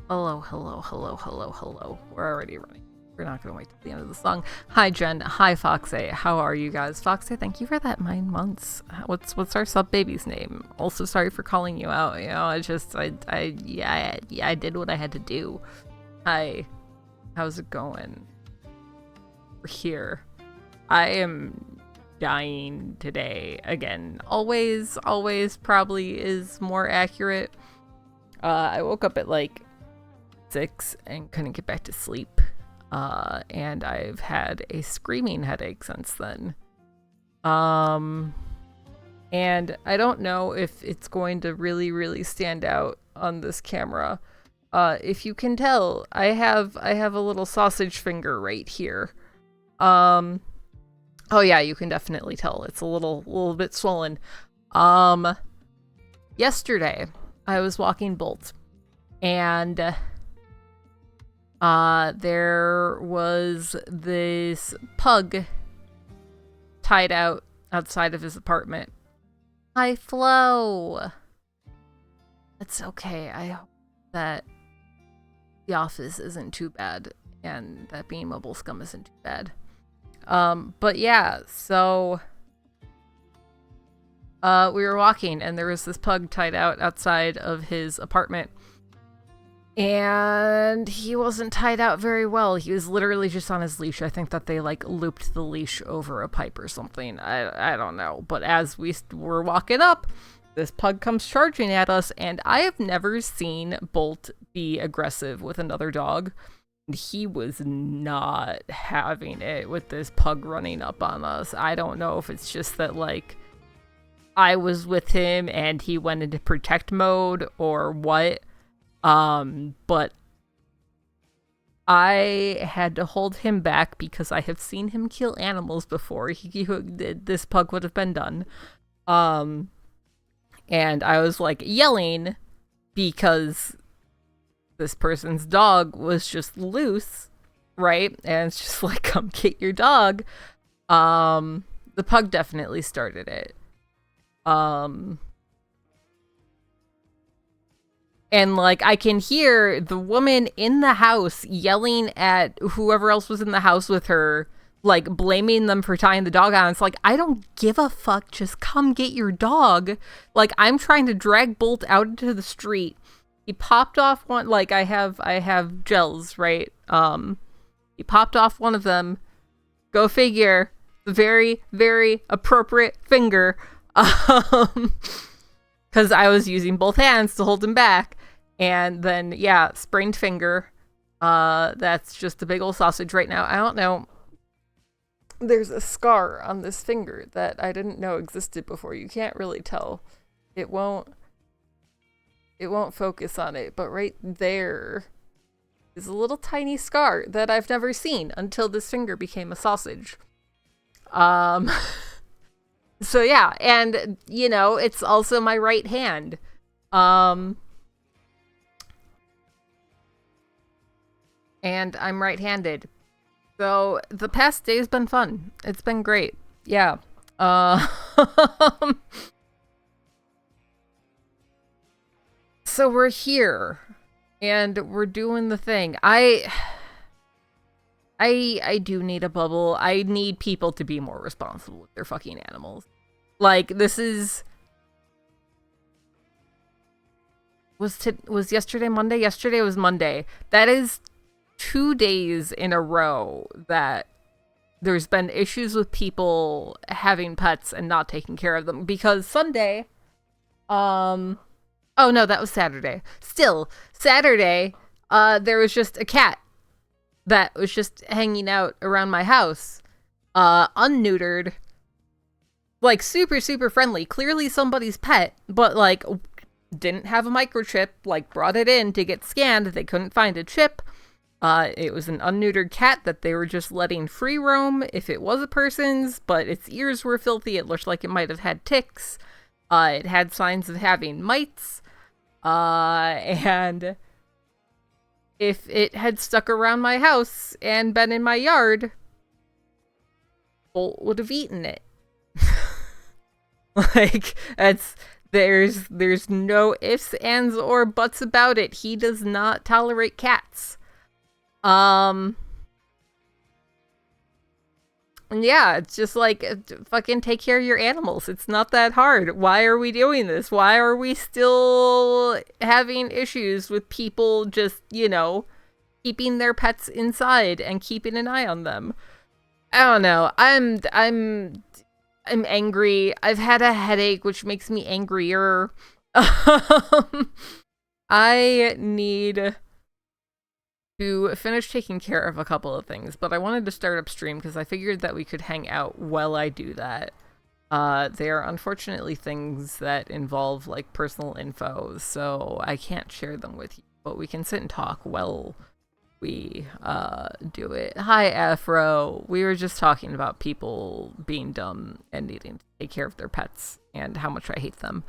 Hello, hello, hello, hello, hello. We're already running. We're not going to wait till the end of the song. Hi, Jen. Hi, Foxy. How are you guys? Foxy, thank you for that 9 months. What's our sub baby's name? Also, sorry for calling you out. You know, I did what I had to do. Hi, how's it going? We're here. I am dying today again. Always probably is more accurate. I woke up at like 6 and couldn't get back to sleep. And I've had a screaming headache since then. And I don't know if it's going to really stand out on this camera. If you can tell, I have a little sausage finger right here. Oh yeah, you can definitely tell. It's a little bit swollen. Yesterday I was walking Bolt, and there was this pug tied out outside of his apartment. Hi, Flo. It's okay. I hope that the office isn't too bad and that being mobile scum isn't too bad. But yeah, so we were walking and there was this pug tied out outside of his apartment. And he wasn't tied out very well. He was literally just on his leash. I think that they like looped the leash over a pipe or something. I don't know. But as we were walking up, this pug comes charging at us, and I have never seen Bolt be aggressive with another dog. He was not having it with this pug running up on us. I don't know if it's just that like I was with him and he went into protect mode or what. But I had to hold him back because I have seen him kill animals before. This pug would have been done. And I was like yelling because this person's dog was just loose, right? And it's just like, come get your dog. The pug definitely started it. And, like, I can hear the woman in the house yelling at whoever else was in the house with her, like, blaming them for tying the dog on. It's like, I don't give a fuck. Just come get your dog. Like, I'm trying to drag Bolt out into the street. He popped off one, like, I have gels, right? He popped off one of them. Go figure. Very, very appropriate finger. Because I was using both hands to hold him back. And then, yeah, sprained finger. That's just a big old sausage right now. I don't know. There's a scar on this finger that I didn't know existed before. You can't really tell. It won't focus on it. But right there is a little tiny scar that I've never seen until this finger became a sausage. So yeah, and, you know, it's also my right hand. And I'm right-handed. So the past day's been fun. It's been great. Yeah. So we're here. And we're doing the thing. I do need a bubble. I need people to be more responsible with their fucking animals. Like, this is... Was yesterday Monday? Yesterday was Monday. That is 2 days in a row that there's been issues with people having pets and not taking care of them. Because Sunday... Oh, no, that was Saturday. Still, Saturday, there was just a cat that was just hanging out around my house, unneutered, like super friendly, clearly somebody's pet, but like didn't have a microchip, like brought it in to get scanned, they couldn't find a chip. It was an unneutered cat that they were just letting free roam if it was a person's, but its ears were filthy, it looked like it might have had ticks, it had signs of having mites, and if it had stuck around my house and been in my yard, Bolt would have eaten it. Like, There's no ifs, ands, or buts about it. He does not tolerate cats. Yeah, it's just like, fucking take care of your animals. It's not that hard. Why are we doing this? Why are we still having issues with people just, keeping their pets inside and keeping an eye on them? I don't know. I'm angry. I've had a headache, which makes me angrier. I need to finish taking care of a couple of things, but I wanted to start upstream because I figured that we could hang out while I do that. They are unfortunately things that involve like personal info, so I can't share them with you, but we can sit and talk while we do it. Hi, Afro. We were just talking about people being dumb and needing to take care of their pets and how much I hate them.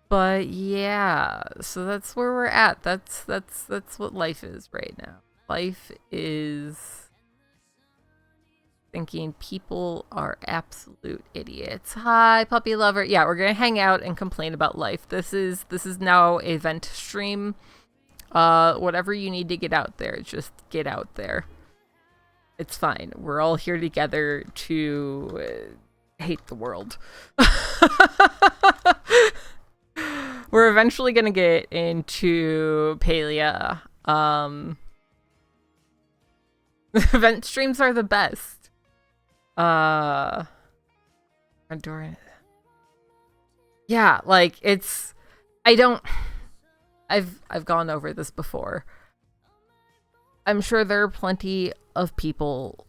But yeah, so that's where we're at. That's what life is right now. Life is thinking people are absolute idiots. Hi, puppy lover. Yeah, we're gonna hang out and complain about life. This is now a vent stream. Whatever you need to get out there, just get out there. It's fine. We're all here together to hate the world. We're eventually gonna get into Palea. Event streams are the best. Adore it. Yeah, like it's. I've gone over this before. I'm sure there are plenty of people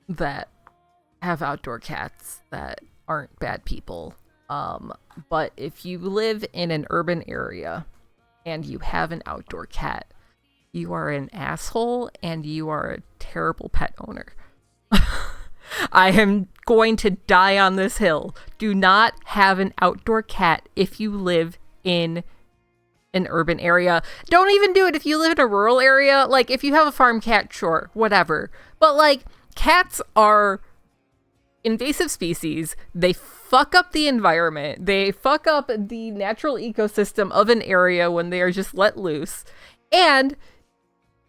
that have outdoor cats that aren't bad people. But if you live in an urban area and you have an outdoor cat, you are an asshole and you are a terrible pet owner. I am going to die on this hill. Do not have an outdoor cat if you live in an urban area. Don't even do it if you live in a rural area. Like, if you have a farm cat, sure, whatever. But, like, cats are invasive species. They fuck up the environment. They fuck up the natural ecosystem of an area when they are just let loose. And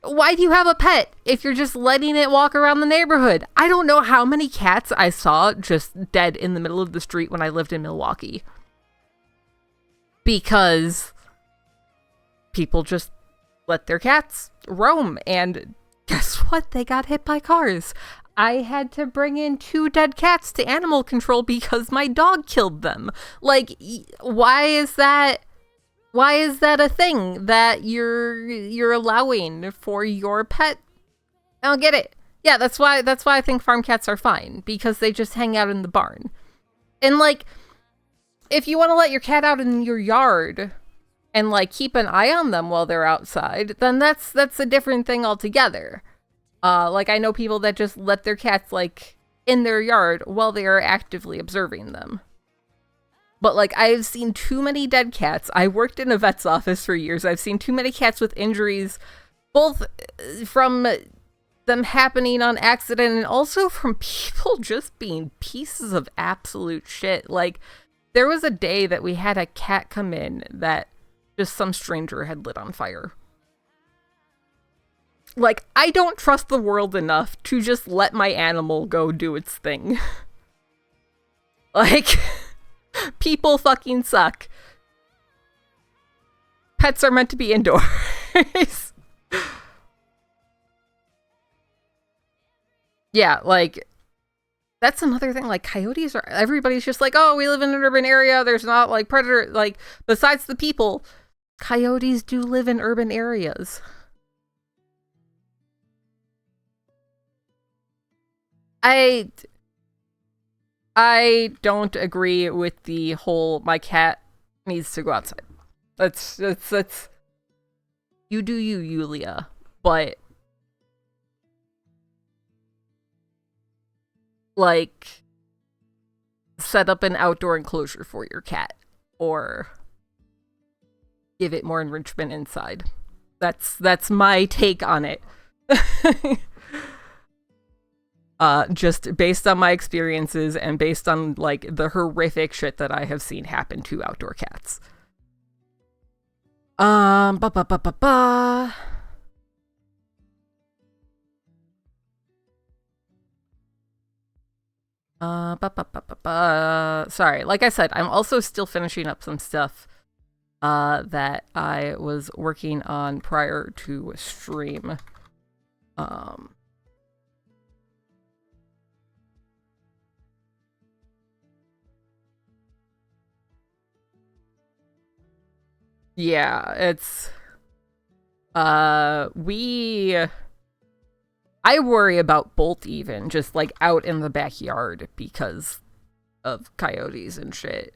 why do you have a pet if you're just letting it walk around the neighborhood? I don't know how many cats I saw just dead in the middle of the street when I lived in Milwaukee. Because people just let their cats roam, and guess what? They got hit by cars. I had to bring in 2 dead cats to animal control because my dog killed them. Like, why is that a thing that you're allowing for your pet? I don't get it. Yeah, that's why I think farm cats are fine, because they just hang out in the barn. And like, if you want to let your cat out in your yard and like keep an eye on them while they're outside, then that's a different thing altogether. Like, I know people that just let their cats like in their yard while they are actively observing them. But like, I've seen too many dead cats. I worked in a vet's office for years. I've seen too many cats with injuries, both from them happening on accident and also from people just being pieces of absolute shit. Like, there was a day that we had a cat come in that just some stranger had lit on fire. Like, I don't trust the world enough to just let my animal go do its thing. Like, people fucking suck. Pets are meant to be indoors. Yeah, like, that's another thing. Like, coyotes are, everybody's just like, oh, we live in an urban area, there's not like predator, like, besides the people, coyotes do live in urban areas. I don't agree with the whole my cat needs to go outside. That's you do you, Yulia. But like, set up an outdoor enclosure for your cat or give it more enrichment inside. That's my take on it. Just based on my experiences and based on like the horrific shit that I have seen happen to outdoor cats. Ba ba ba ba ba. Sorry, like I said, I'm also still finishing up some stuff that I was working on prior to stream. Yeah, it's we I worry about Bolt even just like out in the backyard because of coyotes and shit.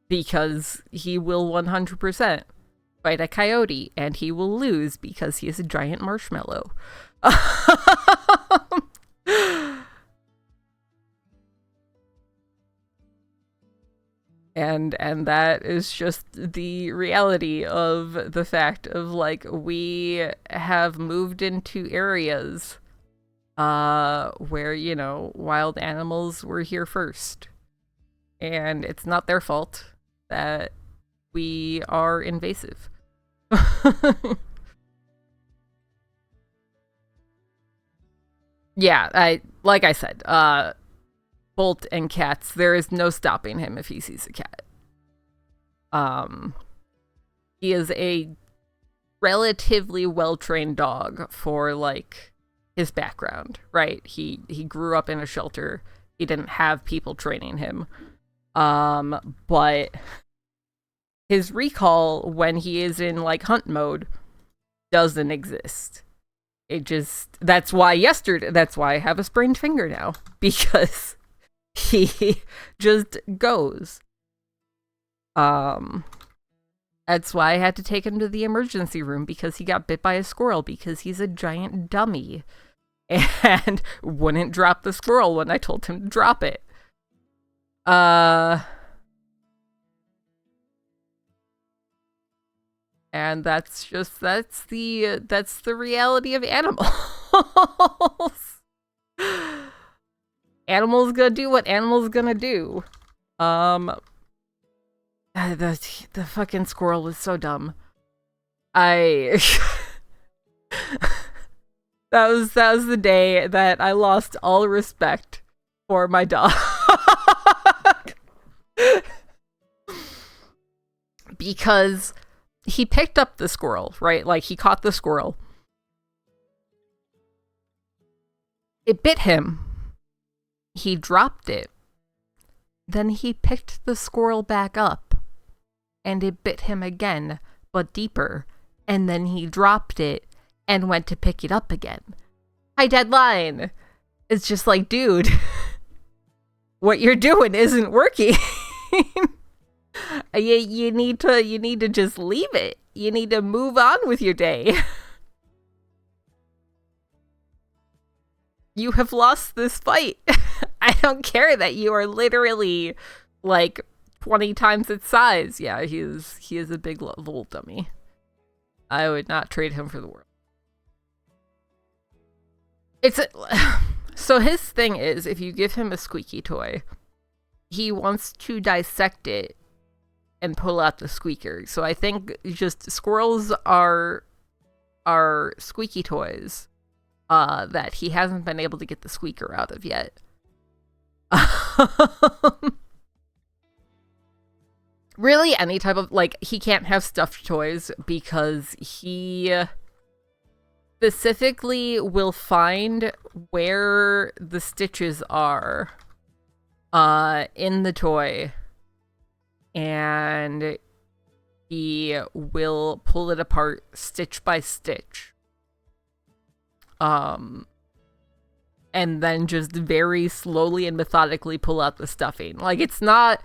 Because he will 100% fight a coyote and he will lose because he is a giant marshmallow. and that is just the reality of the fact of like we have moved into areas where, you know, wild animals were here first. And it's not their fault that we are invasive. Yeah, like I said, Bolt and cats, there is no stopping him if he sees a cat. He is a relatively well-trained dog for like his background, right? He grew up in a shelter. He didn't have people training him. But his recall when he is in like hunt mode doesn't exist. It just, that's why I have a sprained finger now, because he just goes. That's why I had to take him to the emergency room, because he got bit by a squirrel, because he's a giant dummy and wouldn't drop the squirrel when I told him to drop it. And that's the reality of animals. Animals gonna do what animals gonna do. The fucking squirrel was so dumb. That was the day that I lost all respect for my dog. Because he picked up the squirrel, right? Like, he caught the squirrel. It bit him. He dropped it. Then he picked the squirrel back up. And it bit him again, but deeper. And then he dropped it and went to pick it up again. High deadline. It's just like, dude, what you're doing isn't working. You need to just leave it. You need to move on with your day. You have lost this fight. I don't care that you are literally like 20 times its size. Yeah, he is a big little dummy. I would not trade him for the world. So his thing is, if you give him a squeaky toy, he wants to dissect it and pull out the squeaker. So I think just squirrels are squeaky toys that he hasn't been able to get the squeaker out of yet. Really, any type of, like, he can't have stuffed toys because he specifically will find where the stitches are in the toy, and he will pull it apart stitch by stitch. And then just very slowly and methodically pull out the stuffing. Like, it's not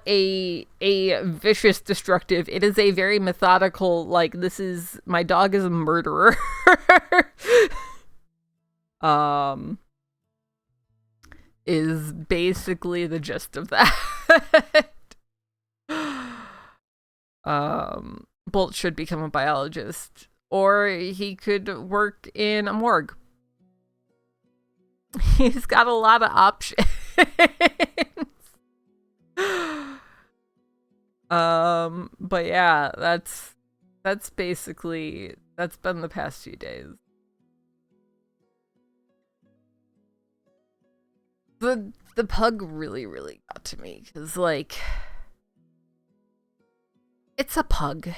a vicious destructive. It is a very methodical, like, my dog is a murderer. Is basically the gist of that. Bolt should become a biologist, or he could work in a morgue. He's got a lot of options. But yeah, that's basically that's been the past few days. The pug really got to me because like it's a pug.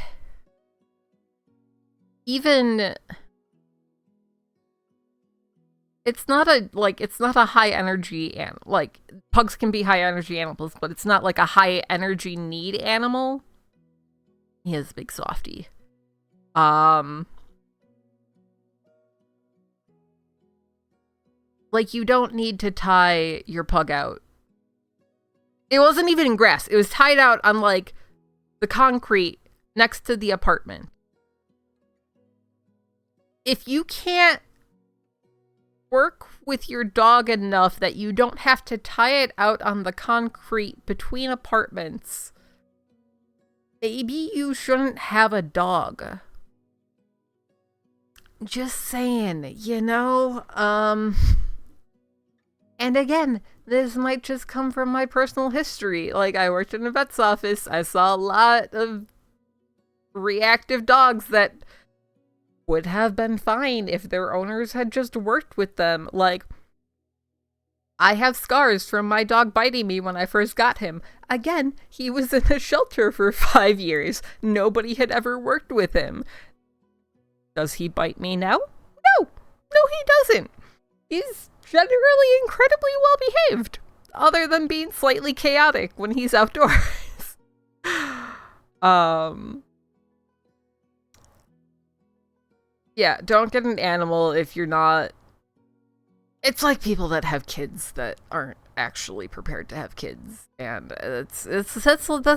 Even it's not a high energy like pugs can be high energy animals, but it's not like a high energy need animal. He is a big softy. Like you don't need to tie your pug out. It wasn't even in grass. It was tied out on like the concrete next to the apartment. If you can't work with your dog enough that you don't have to tie it out on the concrete between apartments, maybe you shouldn't have a dog. Just saying, you know? And again, this might just come from my personal history. Like, I worked in a vet's office. I saw a lot of reactive dogs that would have been fine if their owners had just worked with them. Like, I have scars from my dog biting me when I first got him. Again, he was in a shelter for 5 years. Nobody had ever worked with him. Does he bite me now? No! No, he doesn't. He's generally incredibly well behaved, other than being slightly chaotic when he's outdoors. Yeah, don't get an animal if you're not. It's like people that have kids that aren't actually prepared to have kids, and that's a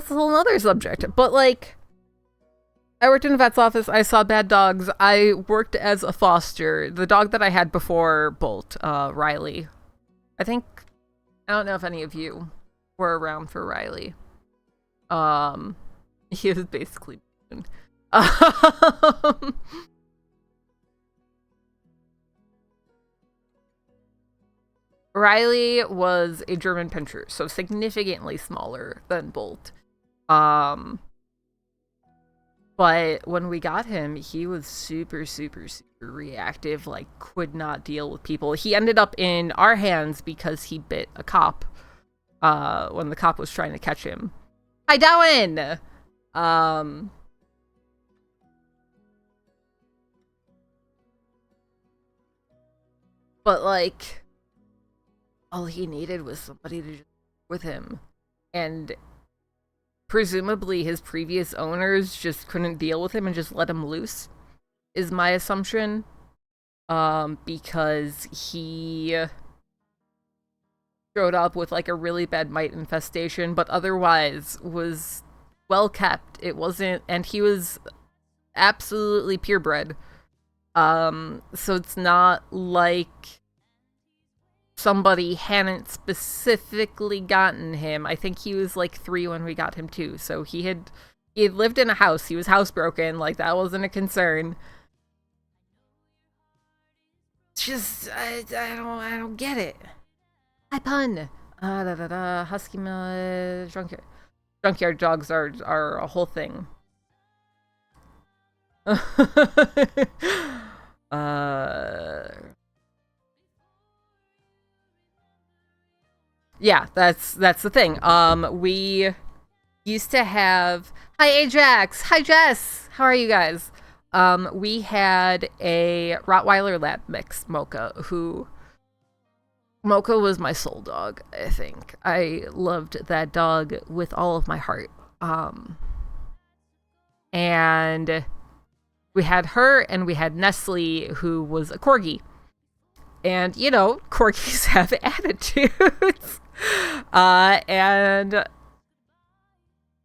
whole other subject. But like, I worked in a vet's office. I saw bad dogs. I worked as a foster. The dog that I had before Bolt, Riley. I don't know if any of you were around for Riley. He was basically Riley was a German Pinscher, so significantly smaller than Bolt. But when we got him, he was super reactive, like could not deal with people. He ended up in our hands because he bit a cop when the cop was trying to catch him. Hi, Darwin! But like, all he needed was somebody to just with him. And presumably his previous owners just couldn't deal with him and just let him loose, is my assumption. Because he showed up with like a really bad mite infestation, but otherwise was well kept. It wasn't, and he was absolutely purebred. So it's not like somebody hadn't specifically gotten him. I think he was like 3 when we got him too. So he had lived in a house. He was housebroken. Like that wasn't a concern. It's just I don't get it. Hi pun. Husky junkyard. Junkyard dogs are a whole thing. Yeah, that's the thing. We used to have. Hi, Ajax. Hi, Jess. How are you guys? We had a Rottweiler Lab mix, Mocha, Mocha was my soul dog, I think. I loved that dog with all of my heart. And we had her, and we had Nestle, who was a corgi. And, you know, corgis have attitudes. And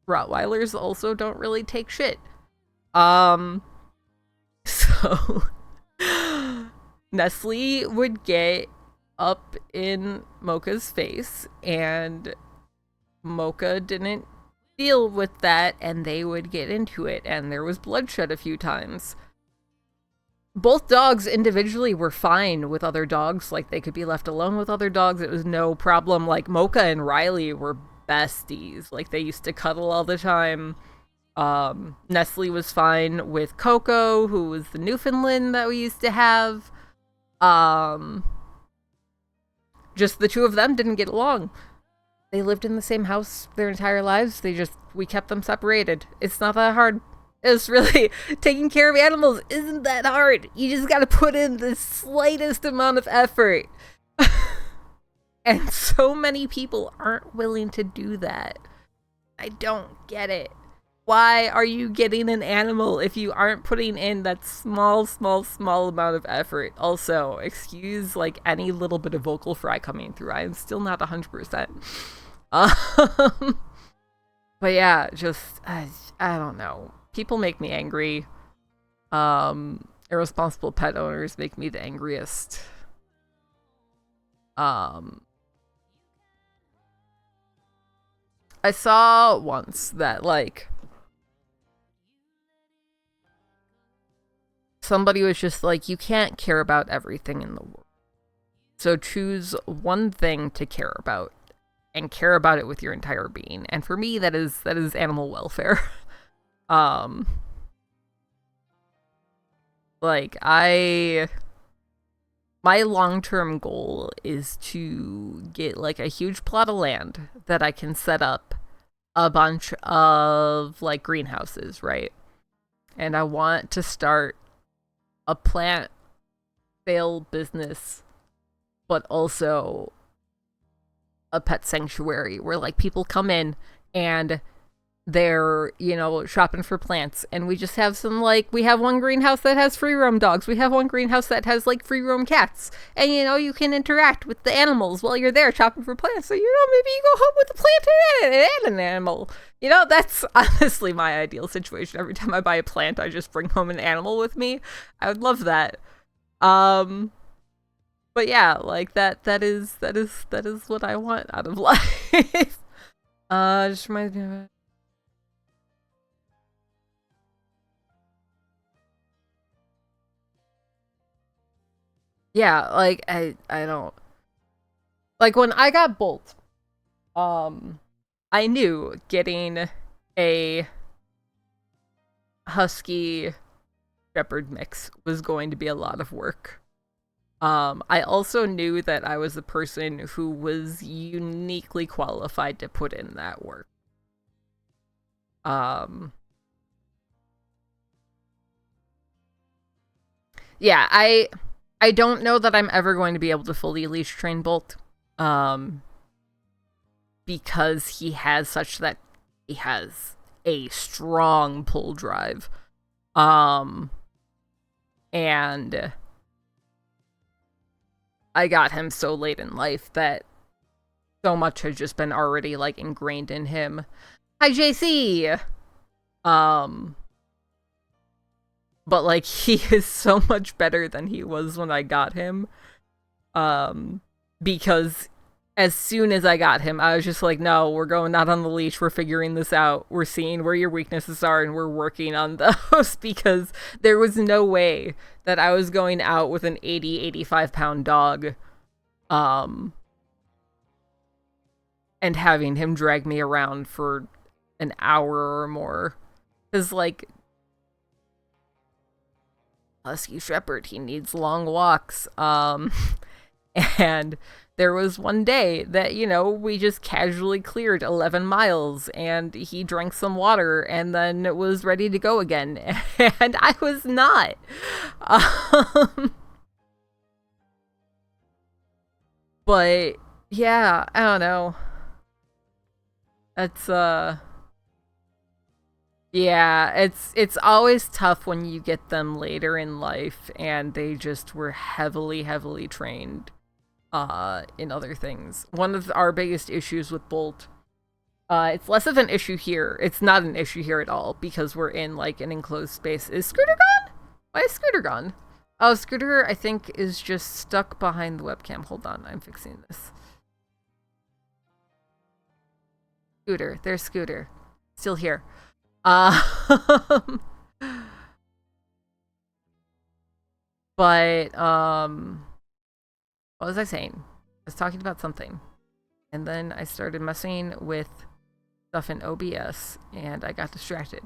Rottweilers also don't really take shit. So Nestle would get up in Mocha's face, and Mocha didn't deal with that, and they would get into it, and there was bloodshed a few times. both dogs individually were fine with other dogs. Like, they could be left alone with other dogs. It was no problem. Like, Mocha and Riley were besties. Like, they used to cuddle all the time. Nestle was fine with Coco, who was the Newfoundland that we used to have. Um, just the two of them didn't get along. They lived in the same house their entire lives. We kept them separated. It's not that hard. It's really, taking care of animals isn't that hard. You just gotta put in the slightest amount of effort. And so many people aren't willing to do that. I don't get it. Why are you getting an animal if you aren't putting in that small amount of effort? Also, excuse like any little bit of vocal fry coming through. I am still not 100%. But yeah, just I don't know. People make me angry. Irresponsible pet owners make me the angriest. I saw once that like somebody was just like, you can't care about everything in the world. So choose one thing to care about and care about it with your entire being. And for me, that is animal welfare. Like my long-term goal is to get like a huge plot of land that I can set up a bunch of like greenhouses, right? And I want to start a plant sale business, but also a pet sanctuary where like people come in and they're, you know, shopping for plants, and we just have some like, we have one greenhouse that has free roam dogs, we have one greenhouse that has like free roam cats, and you know, you can interact with the animals while you're there shopping for plants. So, you know, maybe you go home with a plant and an animal. You know, that's honestly my ideal situation. Every time I buy a plant, I just bring home an animal with me. I would love that. But yeah, like that is what I want out of life. Just reminds me of it. Yeah, like I don't like when I got Bolt, I knew getting a husky shepherd mix was going to be a lot of work. I also knew that I was the person who was uniquely qualified to put in that work. Um, yeah, I don't know that I'm ever going to be able to fully leash train Bolt. Because he has a strong pull drive. And I got him so late in life that so much has just been already like ingrained in him. Hi, JC. But like he is so much better than he was when I got him. Because as soon as I got him, I was just like, no, we're going not on the leash. We're figuring this out. We're seeing where your weaknesses are and we're working on those, because there was no way that I was going out with an 85 pound dog, and having him drag me around for an hour or more. Because, like, Husky Shepherd, he needs long walks. And there was one day that, you know, we just casually cleared 11 miles and he drank some water and then was ready to go again. And I was not. But yeah, I don't know. It's yeah, it's always tough when you get them later in life and they just were heavily trained in other things. One of our biggest issues with Bolt, it's less of an issue here. It's not an issue here at all because we're in like an enclosed space. Is Scooter gone? Why is Scooter gone? Oh, Scooter, I think, is just stuck behind the webcam. Hold on, I'm fixing this. Scooter, there's Scooter. Still here. Um, But, what was I saying? I was talking about something. And then I started messing with stuff in OBS, and I got distracted.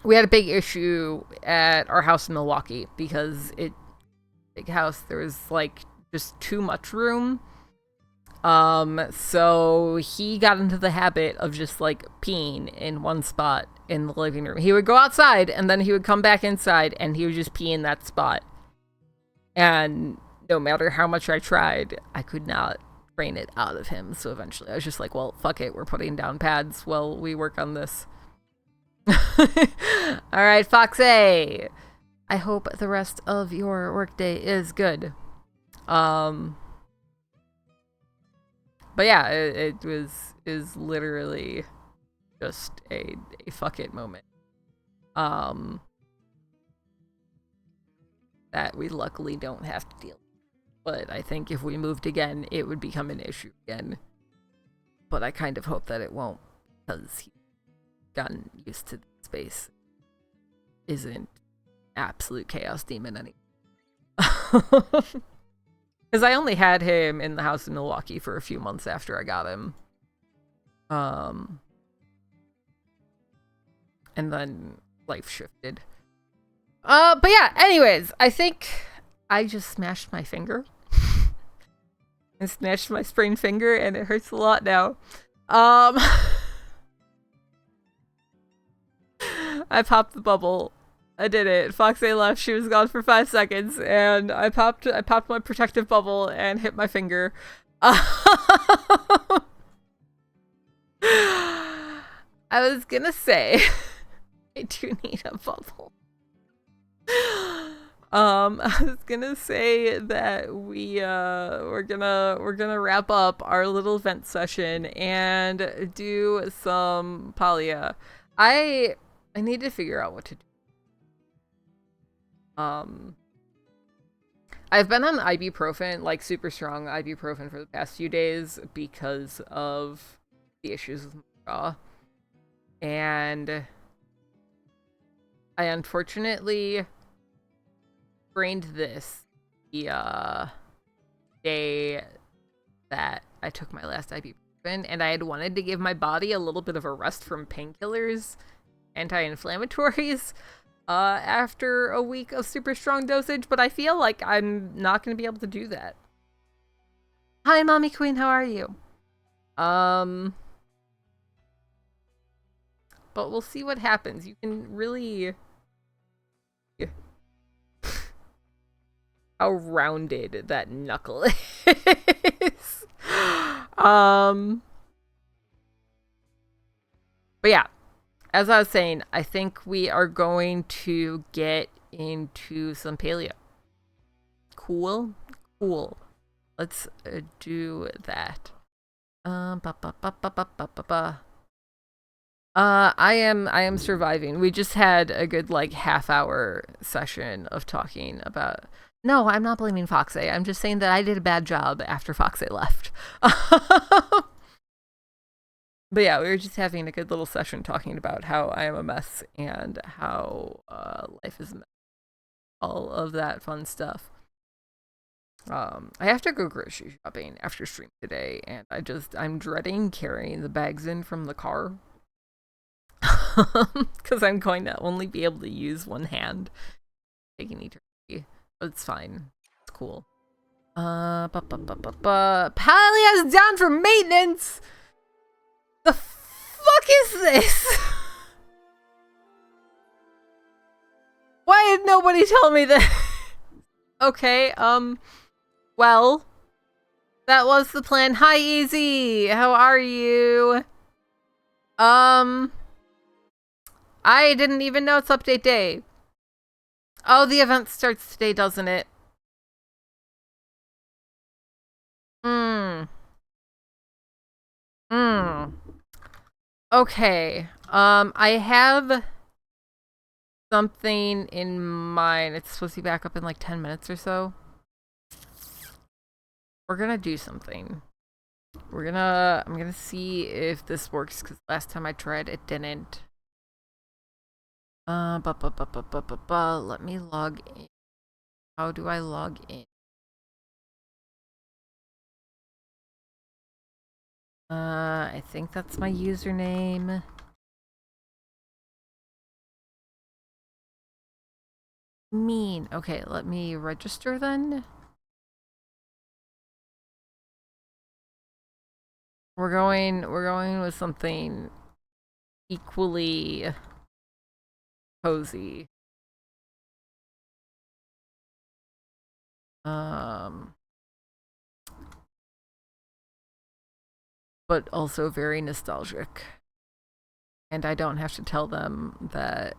We had a big issue at our house in Milwaukee because big house, there was like just too much room. So he got into the habit of just like peeing in one spot in the living room. He would go outside and then he would come back inside and he would just pee in that spot. And no matter how much I tried, I could not drain it out of him. So eventually I was just like, well, fuck it. We're putting down pads while we work on this. All right, Foxy. I hope the rest of your workday is good. But yeah, it is literally just a fuck it moment. That we luckily don't have to deal with. But I think if we moved again, it would become an issue again. But I kind of hope that it won't, because he's gotten used to the space. Isn't absolute chaos demon anymore. Because I only had him in the house in Milwaukee for a few months after I got him. And then life shifted. But yeah, anyways, I think I just smashed my finger. I smashed my sprained finger and it hurts a lot now. I popped the bubble. I did it. Foxy left. She was gone for 5 seconds, and I popped my protective bubble and hit my finger. I was gonna say I do need a bubble. I was gonna say that we're gonna wrap up our little vent session and do some Polia. I need to figure out what to do. I've been on ibuprofen, like super strong ibuprofen, for the past few days because of the issues with my jaw. And I unfortunately sprained this the day that I took my last ibuprofen, and I had wanted to give my body a little bit of a rest from painkillers, anti-inflammatories, after a week of super strong dosage, but I feel like I'm not going to be able to do that. Hi, Mommy Queen, how are you? But we'll see what happens. You can really... how rounded that knuckle is. But yeah, as I was saying, I think we are going to get into some paleo. Cool? Cool. Let's do that. I am surviving. We just had a good like half-hour session of talking about... No, I'm not blaming Foxy. I'm just saying that I did a bad job after Foxy left. But yeah, we were just having a good little session talking about how I am a mess and how life is a mess. All of that fun stuff. I have to go grocery shopping after stream today, and I'm dreading carrying the bags in from the car. Because I'm going to only be able to use one hand. Taking eternity. But it's fine. It's cool. Palia's down for maintenance! The fuck is this? Why did nobody tell me that? Okay, well, that was the plan. Hi, Easy! How are you? I didn't even know it's update day. Oh, the event starts today, doesn't it? Okay. I have something in mind. It's supposed to be back up in like 10 minutes or so. We're gonna do something. I'm gonna see if this works, because last time I tried it didn't. Let me log in. How do I log in? I think that's my username. Mean. Okay, let me register then. We're going with something equally cozy. But also very nostalgic. And I don't have to tell them that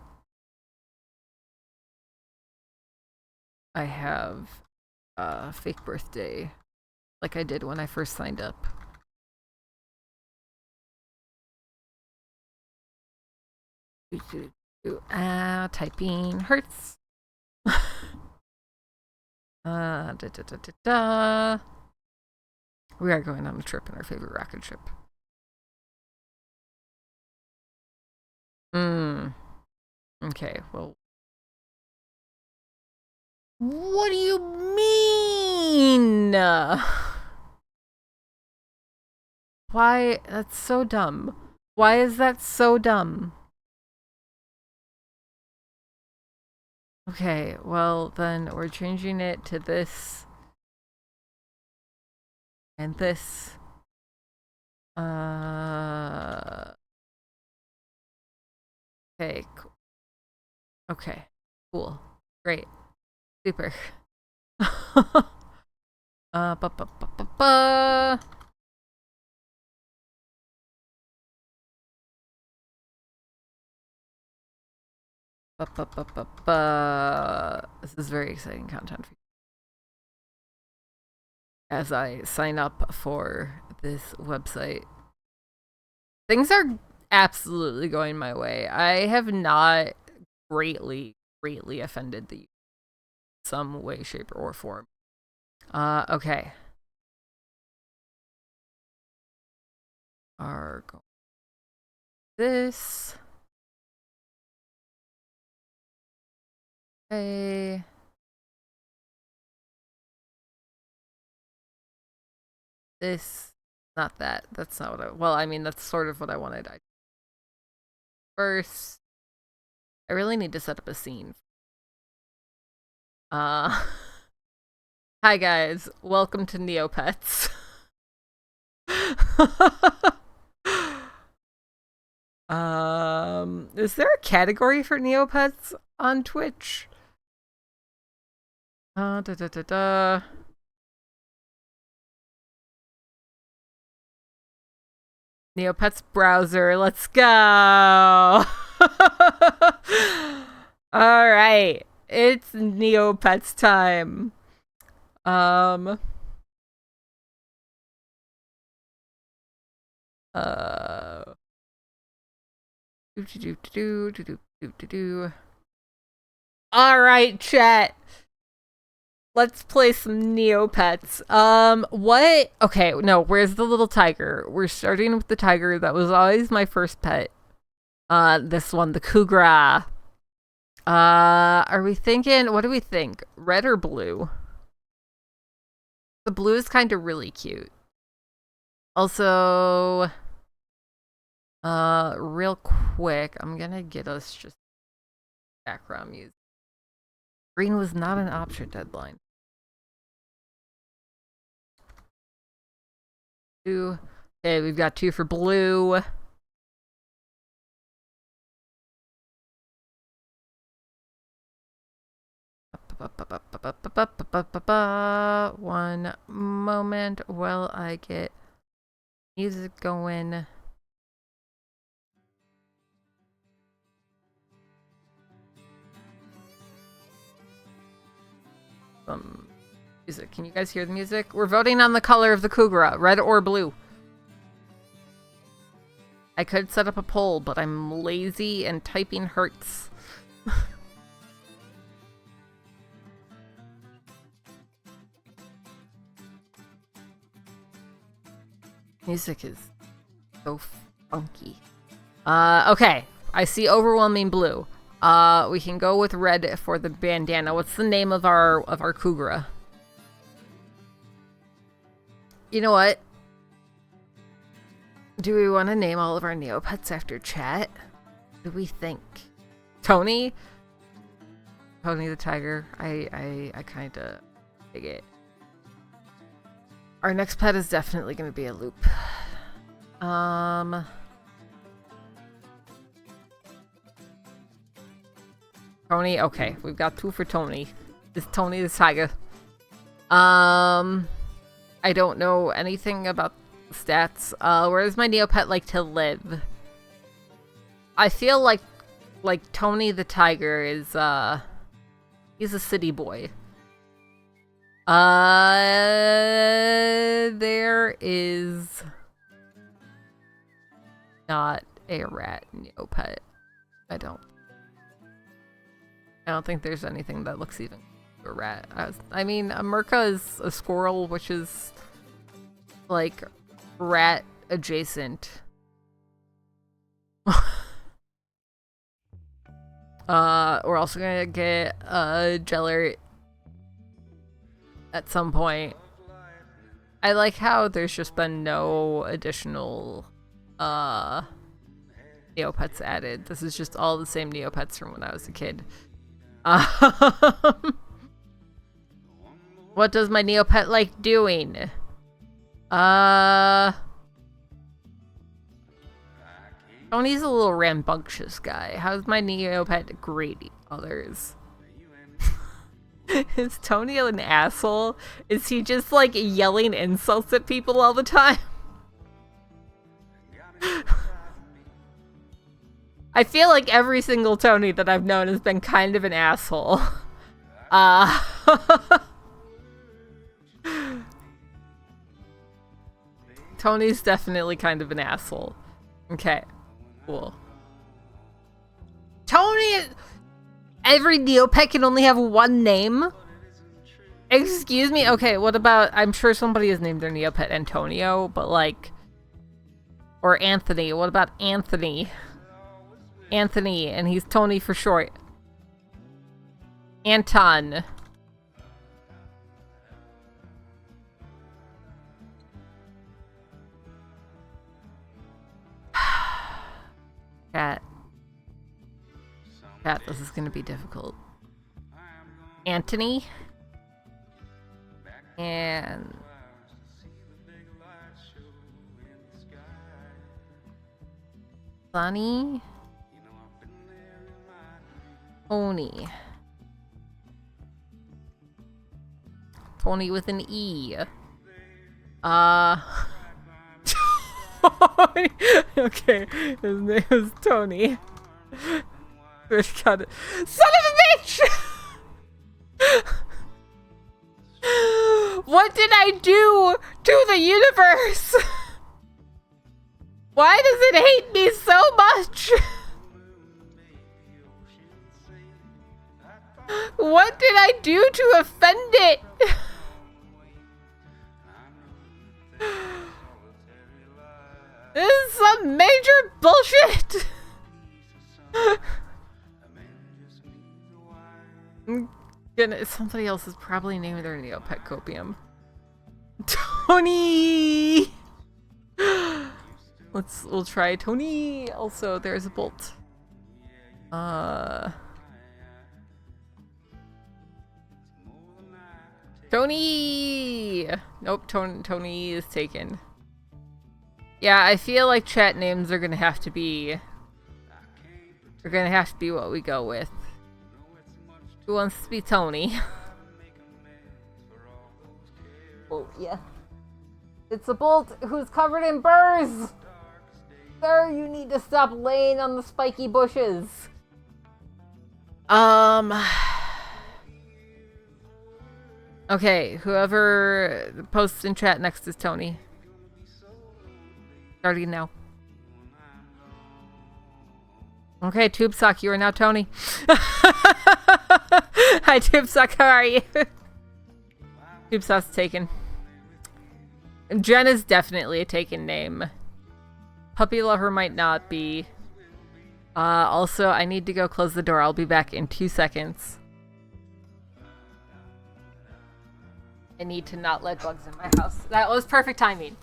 I have a fake birthday like I did when I first signed up. Typing hurts. Da, da, da, da, da. We are going on a trip in our favorite rocket ship. Okay, well. What do you mean? Why? That's so dumb. Why is that so dumb? Okay, well then we're changing it to this and this. Okay. Okay. Cool. Great. Super. Ba ba ba ba ba. Ba ba ba ba ba. This is very exciting content for you. As I sign up for this website. Things are absolutely going my way. I have not greatly offended the some way, shape, or form. Okay. Are going this. Okay. This. Not that. That's not what I. Well, I mean, that's sort of what I wanted. First, I really need to set up a scene. Hi guys, welcome to Neopets. Is there a category for Neopets on Twitch? Da da da da. Neopets browser, let's go. All right, it's Neopets time. All right, chat. Let's play some Neopets. What? Okay, no, where's the little tiger? We're starting with the tiger. That was always my first pet. This one, the Kugra. Are we thinking, what do we think? Red or blue? The blue is kind of really cute. Also, real quick, I'm gonna get us just background music. Green was not an option deadline. Two. Okay, we've got 2 for blue. One moment while I get music going. Music. Can you guys hear the music? We're voting on the color of the Kugra, red or blue. I could set up a poll, but I'm lazy and typing hurts. Music is so funky. Okay. I see overwhelming blue. We can go with red for the bandana. What's the name of our Kugra? You know what? Do we want to name all of our Neopets after chat? What do we think? Tony? Tony the Tiger. I kind of dig it. Our next pet is definitely going to be a loop. Tony, okay. We've got 2 for Tony. It's Tony the Tiger. I don't know anything about stats. Where does my Neopet like to live? I feel like Tony the Tiger is he's a city boy. There is not a rat Neopet. I don't think there's anything that looks even like a rat. I mean, a Merca is a squirrel, which is like rat adjacent. We're also gonna get a Jeller at some point. I like how there's just been no additional Neopets added. This is just all the same Neopets from when I was a kid. What does my Neopet like doing? Tony's a little rambunctious guy. How's my Neopet greeting others? Is Tony an asshole? Is he just like yelling insults at people all the time? I feel like every single Tony that I've known has been kind of an asshole. Tony's definitely kind of an asshole. Okay, cool. Tony! Every Neopet can only have one name? Excuse me? Okay, what about... I'm sure somebody has named their Neopet Antonio, but like... Or Anthony. What about Anthony? Anthony, and he's Tony for short. Anton. Cat. Cat, this is gonna be difficult. Anthony. And... Sunny. Tony. Tony with an E. Okay, his name is Tony. Son of a bitch! What did I do to the universe? Why does it hate me so much? What did I do to offend it? This is some major bullshit! Goodness, somebody else is probably naming their Neopet Copium. Tony! We'll try Tony. Also, there's a bolt. Tony! Nope, Tony is taken. Yeah, I feel like chat names are gonna have to be... They're gonna have to be what we go with. Who wants to be Tony? Oh, yeah. It's a bolt who's covered in burrs! Sir, you need to stop laying on the spiky bushes. Okay, whoever posts in chat next is Tony. Starting now. Okay, Tube Sock, you are now Tony. Hi, Tube Sock, how are you? Tube Sock's taken. Jen is definitely a taken name. Puppy Lover might not be. Also, I need to go close the door. I'll be back in 2 seconds. I need to not let bugs in my house. That was perfect timing.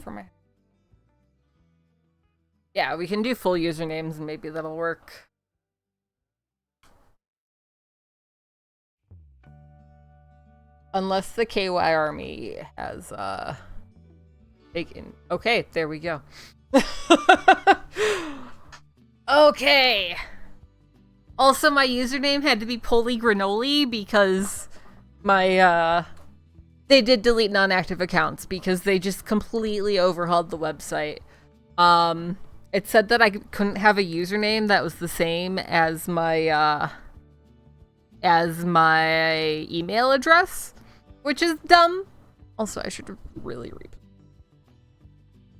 For my yeah, we can do full usernames and maybe that'll work. Unless the KY army has taken. Okay, there we go. Okay. Also, my username had to be PolarGranola because my they did delete non-active accounts because they just completely overhauled the website. It said that I couldn't have a username that was the same as my email address, which is dumb. Also, I should really read.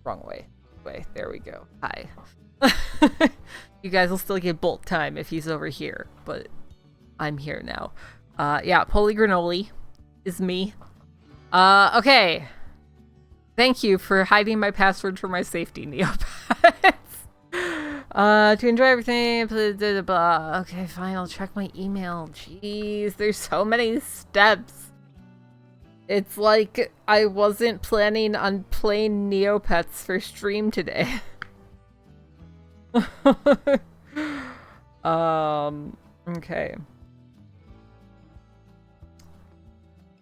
Wrong way. There we go. Hi. You guys will still get bulk time if he's over here, but I'm here now. Yeah, PolarGranola is me. Okay. Thank you for hiding my password for my safety, Neopets. To enjoy everything, blah, blah, blah. Okay, fine, I'll check my email. Jeez, there's so many steps. It's like I wasn't planning on playing Neopets for stream today. Okay.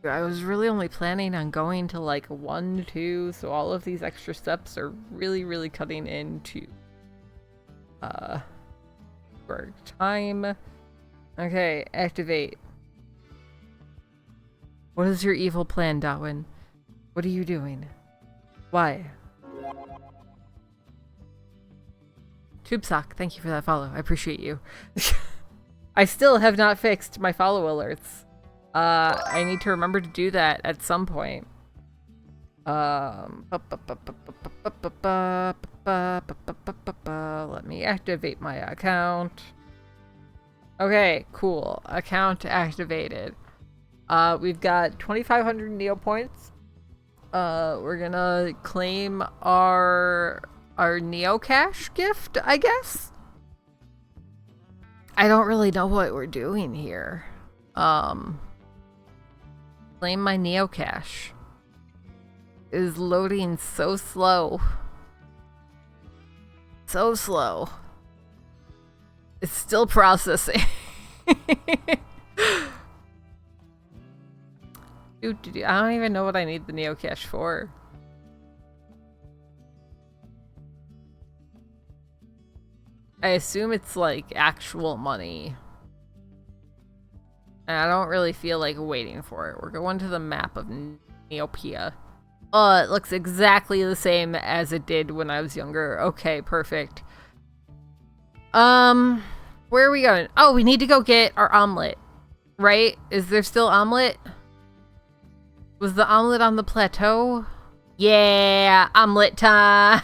I was really only planning on going to like 1, 2, so all of these extra steps are really, really cutting into work time. Okay, activate. What is your evil plan, Darwin? What are you doing? Why? TubeSock, thank you for that follow. I appreciate you. I still have not fixed my follow alerts. I need to remember to do that at some point. Let me activate my account. Okay, cool. Account activated. We've got 2,500 Neopoints. We're gonna claim our Neocash gift, I guess? I don't really know what we're doing here. Claim my Neocash. It is loading so slow. So slow. It's still processing. Dude, I don't even know what I need the Neocash for. I assume it's like actual money. And I don't really feel like waiting for it. We're going to the map of Neopia. Oh, it looks exactly the same as it did when I was younger. Okay, perfect. Where are we going? Oh, we need to go get our omelet. Right? Is there still omelet? Was the omelet on the plateau? Yeah, omelet time!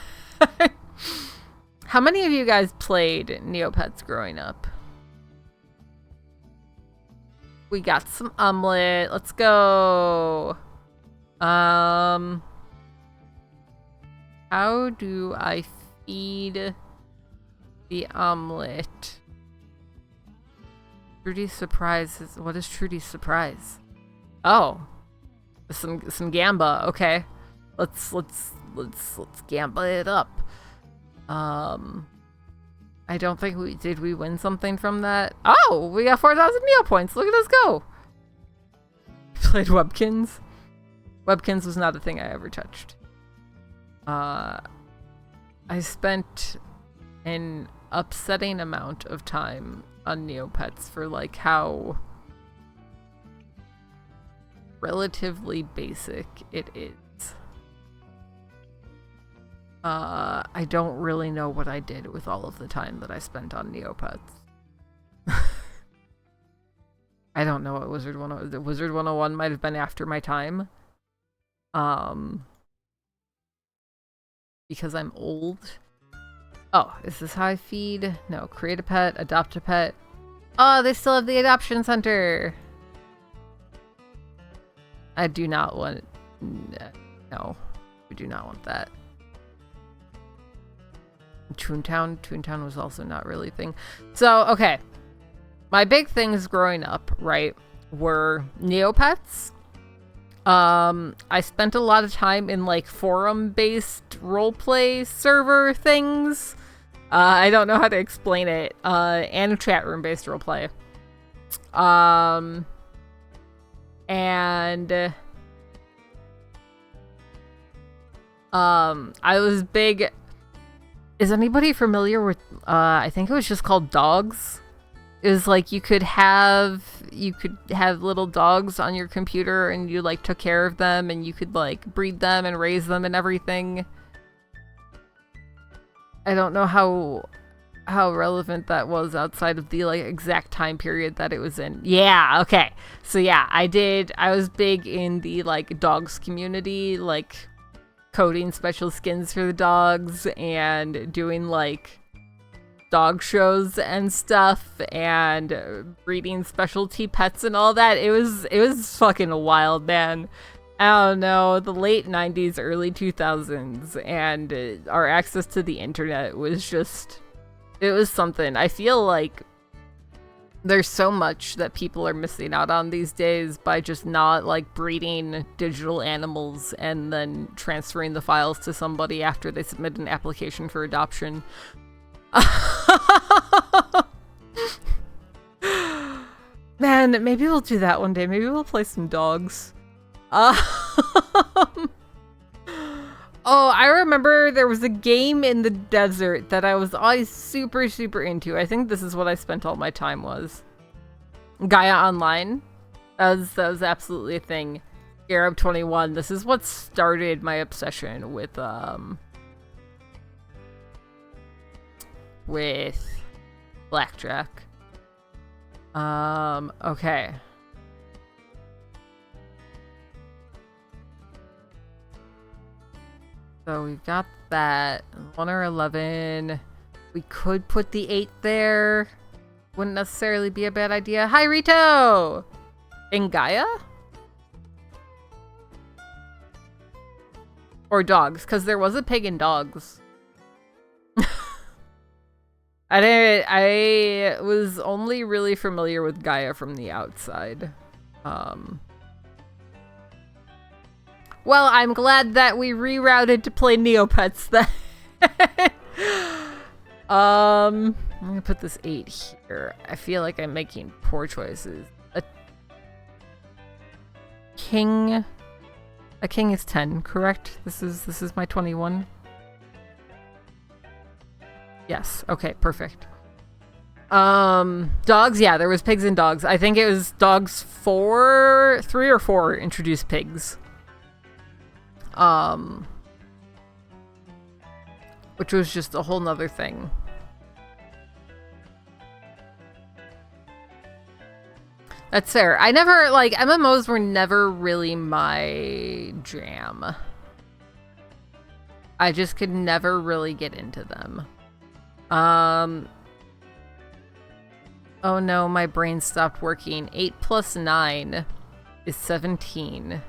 How many of you guys played Neopets growing up? We got some omelet. Let's go. How do I feed the omelet? Trudy's surprise is, what is Trudy's surprise? Oh, some gamba. Okay, let's gamba it up. I don't think did we win something from that? Oh, we got 4,000 Neopoints. Look at us go. Played Webkins. Webkins was not a thing I ever touched. I spent an upsetting amount of time on Neopets for like how relatively basic it is. I don't really know what I did with all of the time that I spent on Neopets. I don't know what Wizard 101... The Wizard 101 might have been after my time. because I'm old. Oh, is this how I feed? No, create a pet, adopt a pet. Oh, they still have the adoption center. I do not want... No, we do not want that. Toontown? Toontown was also not really a thing. So, okay. My big things growing up, right, were Neopets. I spent a lot of time in, like, forum-based roleplay server things. I don't know how to explain it. And chat room-based roleplay. I was big... Is anybody familiar with, I think it was just called Dogs? It was like you could have little dogs on your computer and you like took care of them and you could like breed them and raise them and everything. I don't know how relevant that was outside of the like exact time period that it was in. Yeah, okay. So yeah, I was big in the like dogs community, like coding special skins for the dogs and doing like dog shows and stuff and breeding specialty pets and all that. It was fucking wild, man. I don't know, the late 90s, early 2000s, and our access to the internet was just, it was something. I feel like there's so much that people are missing out on these days by just not like breeding digital animals and then transferring the files to somebody after they submit an application for adoption. Man, maybe we'll do that one day. Maybe we'll play some dogs. Oh, I remember there was a game in the desert that I was always super, super into. I think this is what I spent all my time was. Gaia Online. That was absolutely a thing. Arab 21. This is what started my obsession with Blackjack. Okay. So we've got that. 1 or 11. We could put the 8 there. Wouldn't necessarily be a bad idea. Hi, Rito! In Gaia? Or dogs, because there was a pig in dogs. I was only really familiar with Gaia from the outside. Well, I'm glad that we rerouted to play Neopets then. I'm gonna put this 8 here. I feel like I'm making poor choices. A king is 10, correct? This is my 21. Yes. Okay, perfect. Dogs, yeah, there was pigs and dogs. I think it was dogs 3 or 4 introduced pigs. Which was just a whole nother thing. That's fair. I never, like, MMOs were never really my jam. I just could never really get into them. Oh no, my brain stopped working. 8 plus 9 is 17.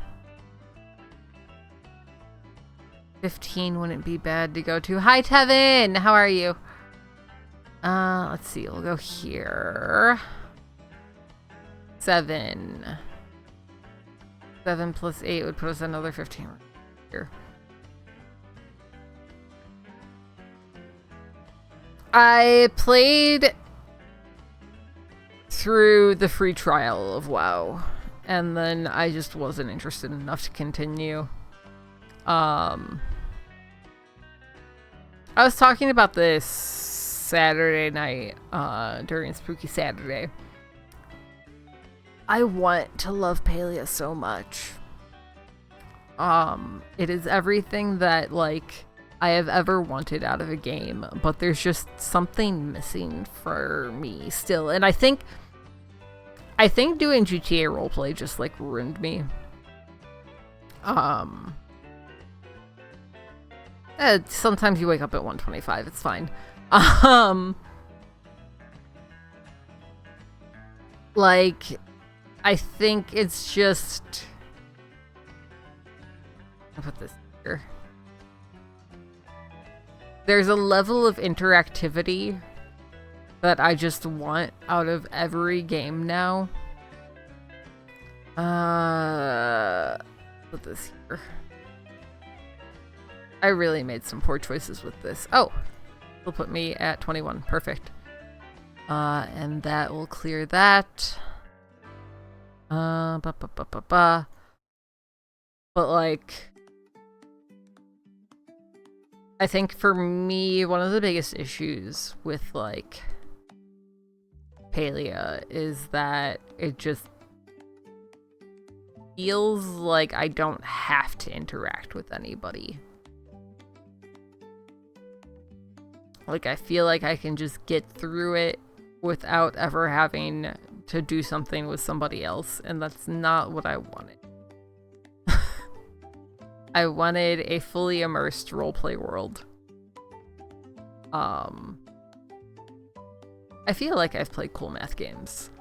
15 wouldn't be bad to go to. Hi, Tevin! How are you? Let's see. We'll go here. 7. 7 plus 8 would put us another 15 right here. I played through the free trial of WoW, and then I just wasn't interested enough to continue. I was talking about this Saturday night, during Spooky Saturday. I want to love Palia so much. It is everything that, like, I have ever wanted out of a game, but there's just something missing for me still. And I think doing GTA roleplay just, like, ruined me. Sometimes you wake up at 1:25. It's fine. Um, like, I think it's just. I'll put this here. There's a level of interactivity that I just want out of every game now. Put this here. I really made some poor choices with this. Oh, it'll put me at 21. Perfect. And that will clear that. But like, I think for me, one of the biggest issues with like Palia is that it just feels like I don't have to interact with anybody. Like, I feel like I can just get through it without ever having to do something with somebody else, and that's not what I wanted. I wanted a fully immersed roleplay world. I feel like I've played cool math games.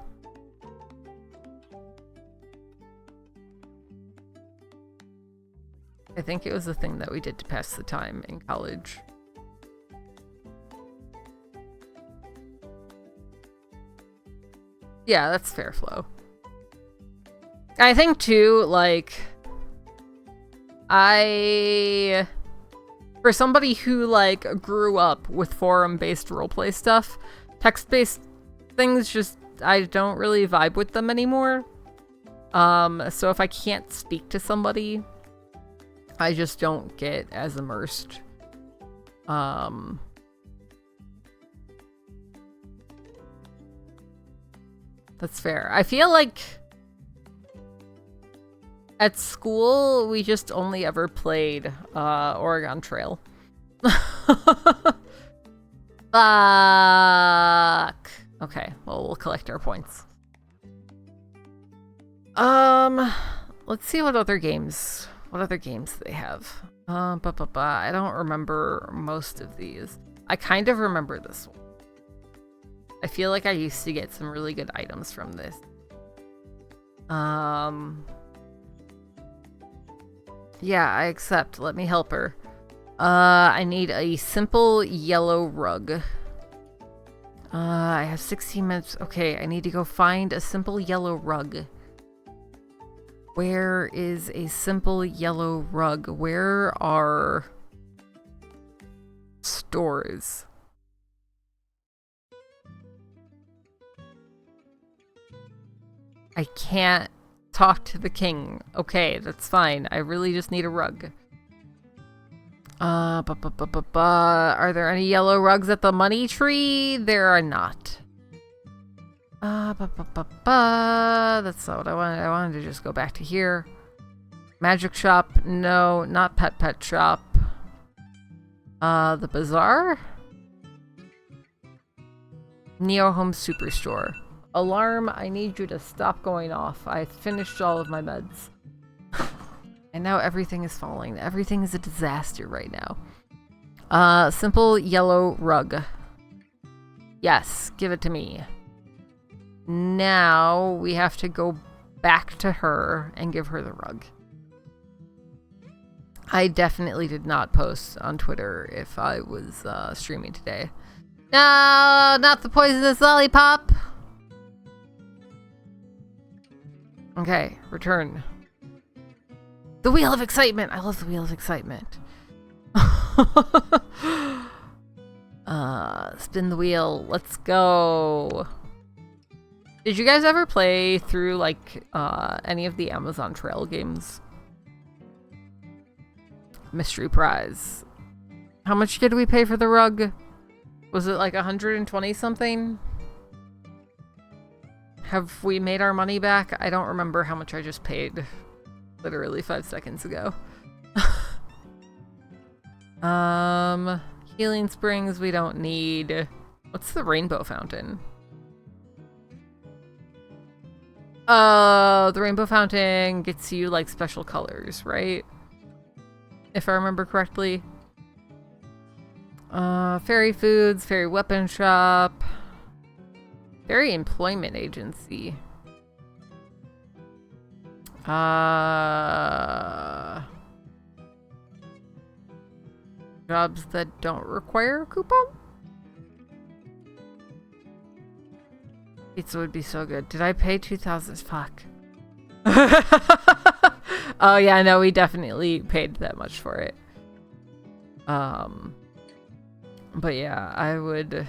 I think it was the thing that we did to pass the time in college. Yeah, that's fair, Flo. I think, too, like, for somebody who, like, grew up with forum-based roleplay stuff, text-based things just, I don't really vibe with them anymore. So if I can't speak to somebody, I just don't get as immersed. That's fair. I feel like at school, we just only ever played Oregon Trail. Fuck. Okay, well, we'll collect our points. Let's see what other games they have. I don't remember most of these. I kind of remember this one. I feel like I used to get some really good items from this. Yeah, I accept. Let me help her. I need a simple yellow rug. I have 16 minutes. Okay, I need to go find a simple yellow rug. Where is a simple yellow rug? Where are stores? I can't talk to the king. Okay, that's fine. I really just need a rug. Are there any yellow rugs at the money tree? There are not. That's not what I wanted. I wanted to just go back to here. Magic shop. No, not pet shop. The bazaar? Neo Home Superstore. Alarm, I need you to stop going off. I finished all of my meds. And now everything is falling. Everything is a disaster right now. Simple yellow rug. Yes, give it to me. Now we have to go back to her and give her the rug. I definitely did not post on Twitter if I was streaming today. No, not the poisonous lollipop. Okay, return. The Wheel of Excitement! I love the Wheel of Excitement. Spin the wheel. Let's go. Did you guys ever play through, like, any of the Amazon Trail games? Mystery prize. How much did we pay for the rug? Was it like 120 something? Have we made our money back? I don't remember how much I just paid literally 5 seconds ago. Healing springs we don't need. What's the rainbow fountain? The rainbow fountain gets you like special colors, right? If I remember correctly. Fairy Foods, Fairy Weapon Shop, Fairy Employment Agency. Jobs that don't require a coupon? Pizza would be so good. Did I pay 2,000? Fuck. Oh yeah, no, we definitely paid that much for it. But yeah, I would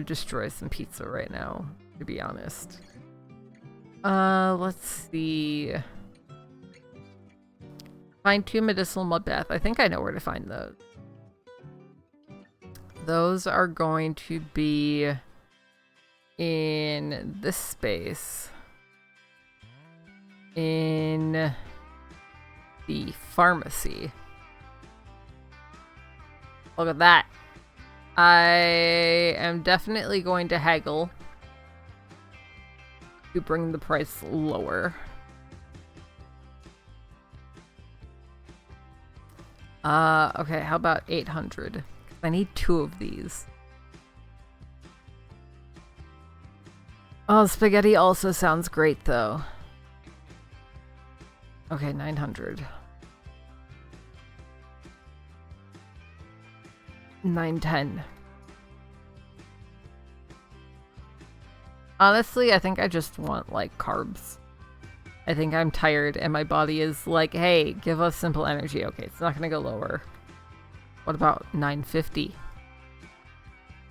destroy some pizza right now, to be honest. Let's see. Find 2 medicinal mud bath. I think I know where to find those. Those are going to be in this space. In the pharmacy. Look at that. I am definitely going to haggle to bring the price lower. Okay, how about 800? I need 2 of these. Oh, spaghetti also sounds great, though. Okay, 900. 910. Honestly, I think I just want, like, carbs. I think I'm tired and my body is like, hey, give us simple energy. Okay, it's not gonna go lower. What about 950?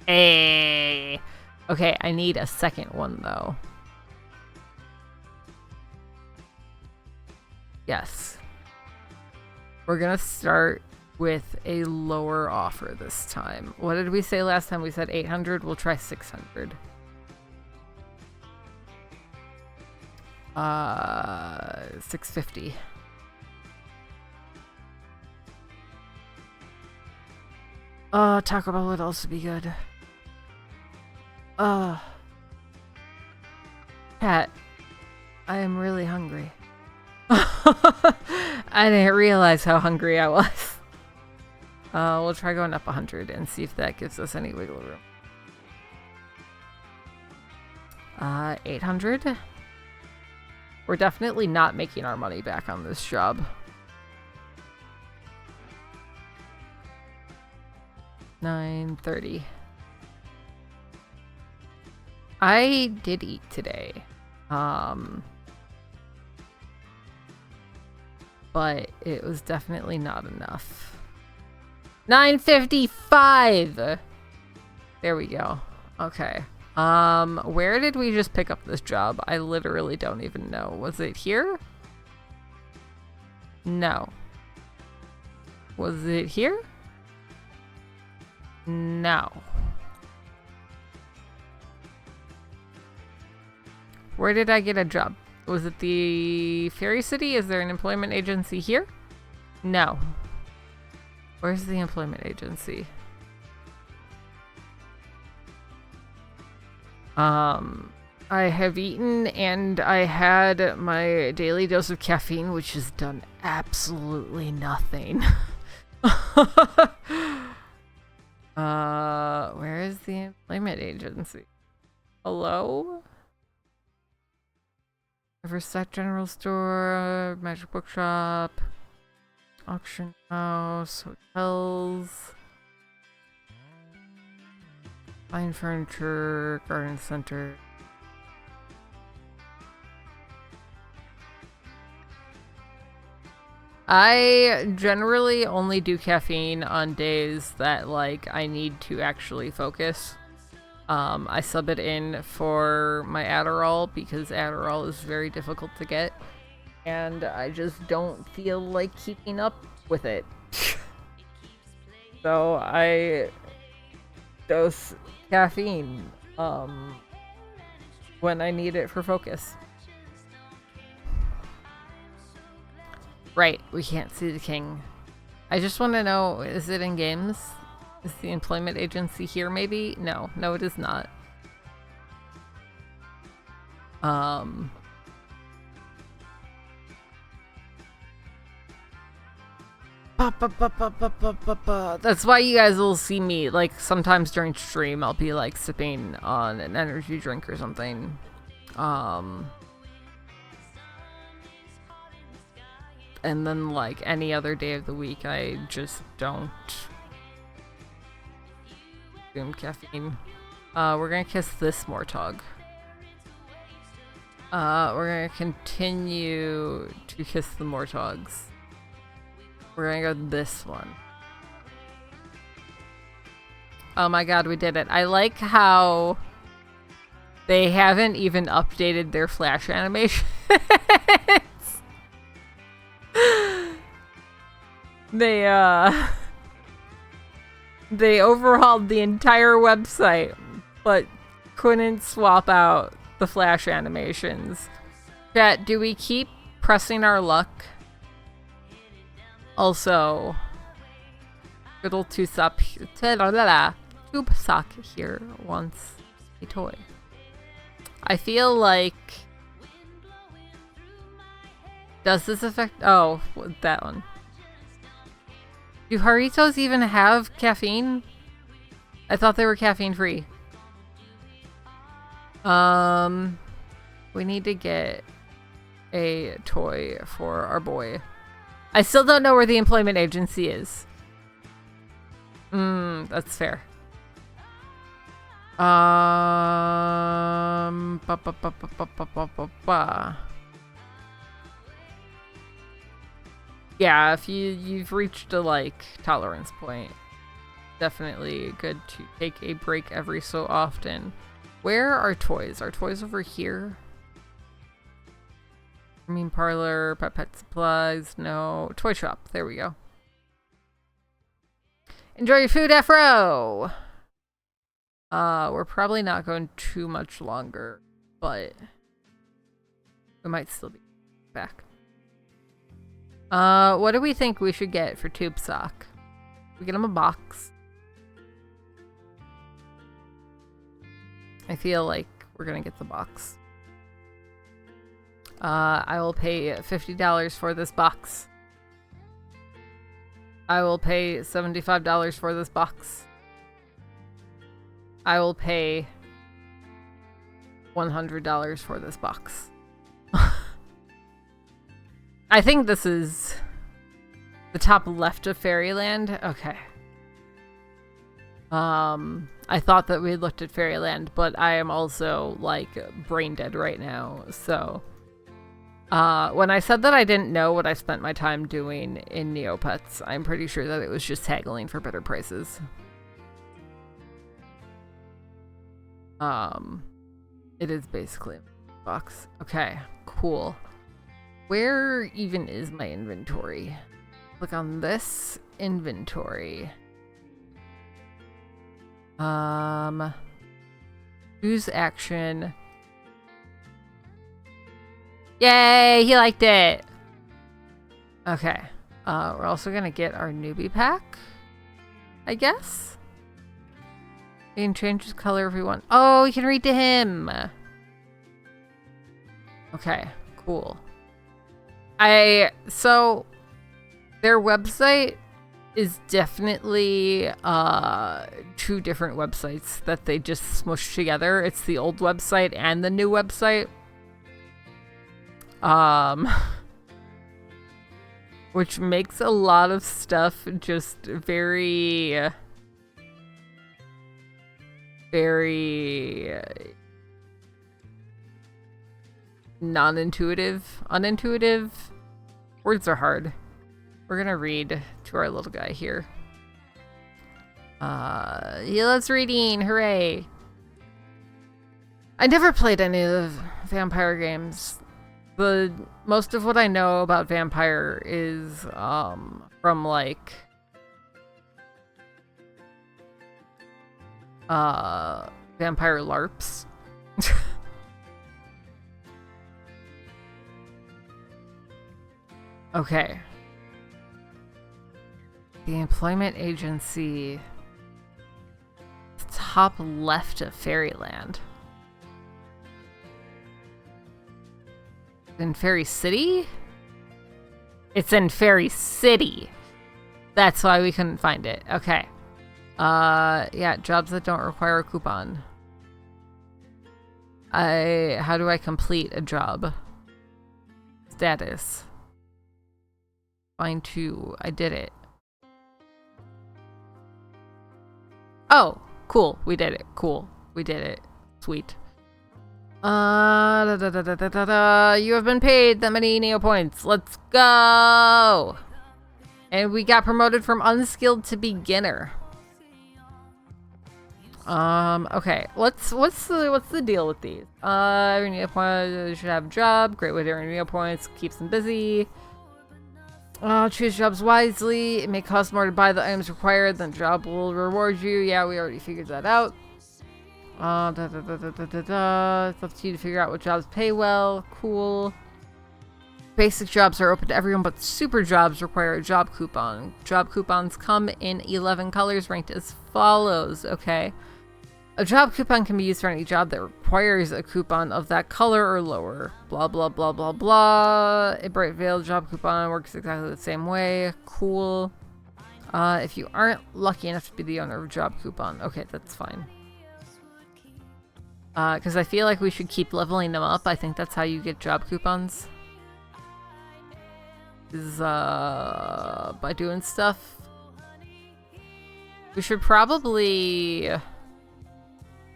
Hey! Okay, I need a second one, though. Yes. We're gonna start with a lower offer this time. What did we say last time? We said 800. We'll try 600. 650. Taco Bell would also be good. Cat, I am really hungry. I didn't realize how hungry I was. We'll try going up 100 and see if that gives us any wiggle room. 800? We're definitely not making our money back on this job. 930. I did eat today. But it was definitely not enough. 955! There we go. Okay. Where did we just pick up this job? I literally don't even know. Was it here? No. Was it here? No. Where did I get a job? Was it the Fairy City? Is there an employment agency here? No. Where's the employment agency? I have eaten and I had my daily dose of caffeine, which has done absolutely nothing. Where is the employment agency? Hello? Riverside General Store, Magic Bookshop, Auction House, Hotels, Fine Furniture, Garden Center. I generally only do caffeine on days that, like, I need to actually focus. I sub it in for my Adderall because Adderall is very difficult to get. And I just don't feel like keeping up with it. So I dose caffeine when I need it for focus. Right, we can't see the king. I just want to know, is it in games? Is the employment agency here maybe? No, no it is not. That's why you guys will see me, like, sometimes during stream, I'll be, like, sipping on an energy drink or something. And then, like, any other day of the week, I just don't consume caffeine. We're gonna kiss this Mortog. We're gonna continue to kiss the Mortogs. We're gonna go this one. Oh my god, we did it. I like how they haven't even updated their flash animation. They overhauled the entire website, but couldn't swap out the flash animations. Chat, do we keep pressing our luck? Also, little Tube Sock here wants a toy. I feel like... Does this affect... Oh, that one. Do Haritos even have caffeine? I thought they were caffeine free. We need to get a toy for our boy. I still don't know where the employment agency is. That's fair. Yeah, if you've reached a, like, tolerance point, definitely good to take a break every so often. Where are toys? Are toys over here? I mean, parlor, pet supplies, no. Toy shop, there we go. Enjoy your food, Afro! We're probably not going too much longer, but we might still be back. What do we think we should get for Tube Sock? We get him a box. I feel like we're gonna get the box. I will pay $50 for this box. I will pay $75 for this box. I will pay $100 for this box. I think this is the top left of Fairyland. Okay. I thought that we looked at Fairyland, but I am also, like, brain dead right now, so... when I said that I didn't know what I spent my time doing in Neopets, I'm pretty sure that it was just haggling for better prices. It is basically a box. Okay, cool. Where even is my inventory? Click on this inventory. Choose action. Yay, he liked it. Okay. We're also gonna get our newbie pack, I guess. You can change his color if we want. Oh, you can read to him. Okay, cool. So their website is definitely two different websites that they just smushed together. It's the old website and the new website. Which makes a lot of stuff just very non-intuitive. Unintuitive? Words are hard. We're gonna read to our little guy here. He loves reading, hooray! I never played any of the vampire games. Most of what I know about vampire is from like vampire LARPs. Okay. The employment agency, top left of Fairyland. In Fairy City? It's in Fairy City. That's why we couldn't find it. Okay. Yeah, jobs that don't require a coupon. How do I complete a job? Status. Find 2. I did it. Oh, cool. We did it. Cool. We did it. Sweet. You have been paid that many Neopoints. Let's go! And we got promoted from unskilled to beginner. Okay. What's the deal with these? Every Neopoint should have a job. Great way to earn Neopoints. Keeps them busy. Choose jobs wisely. It may cost more to buy the items required than job will reward you. Yeah, we already figured that out. It's up to you to figure out what jobs pay well. Cool. Basic jobs are open to everyone, but super jobs require a job coupon. Job coupons come in 11 colors ranked as follows. Okay. A job coupon can be used for any job that requires a coupon of that color or lower. Blah, blah, blah, blah, blah. A bright veil job coupon works exactly the same way. Cool. If you aren't lucky enough to be the owner of a job coupon. Okay, that's fine. Because I feel like we should keep leveling them up. I think that's how you get job coupons. Is, by doing stuff. We should probably...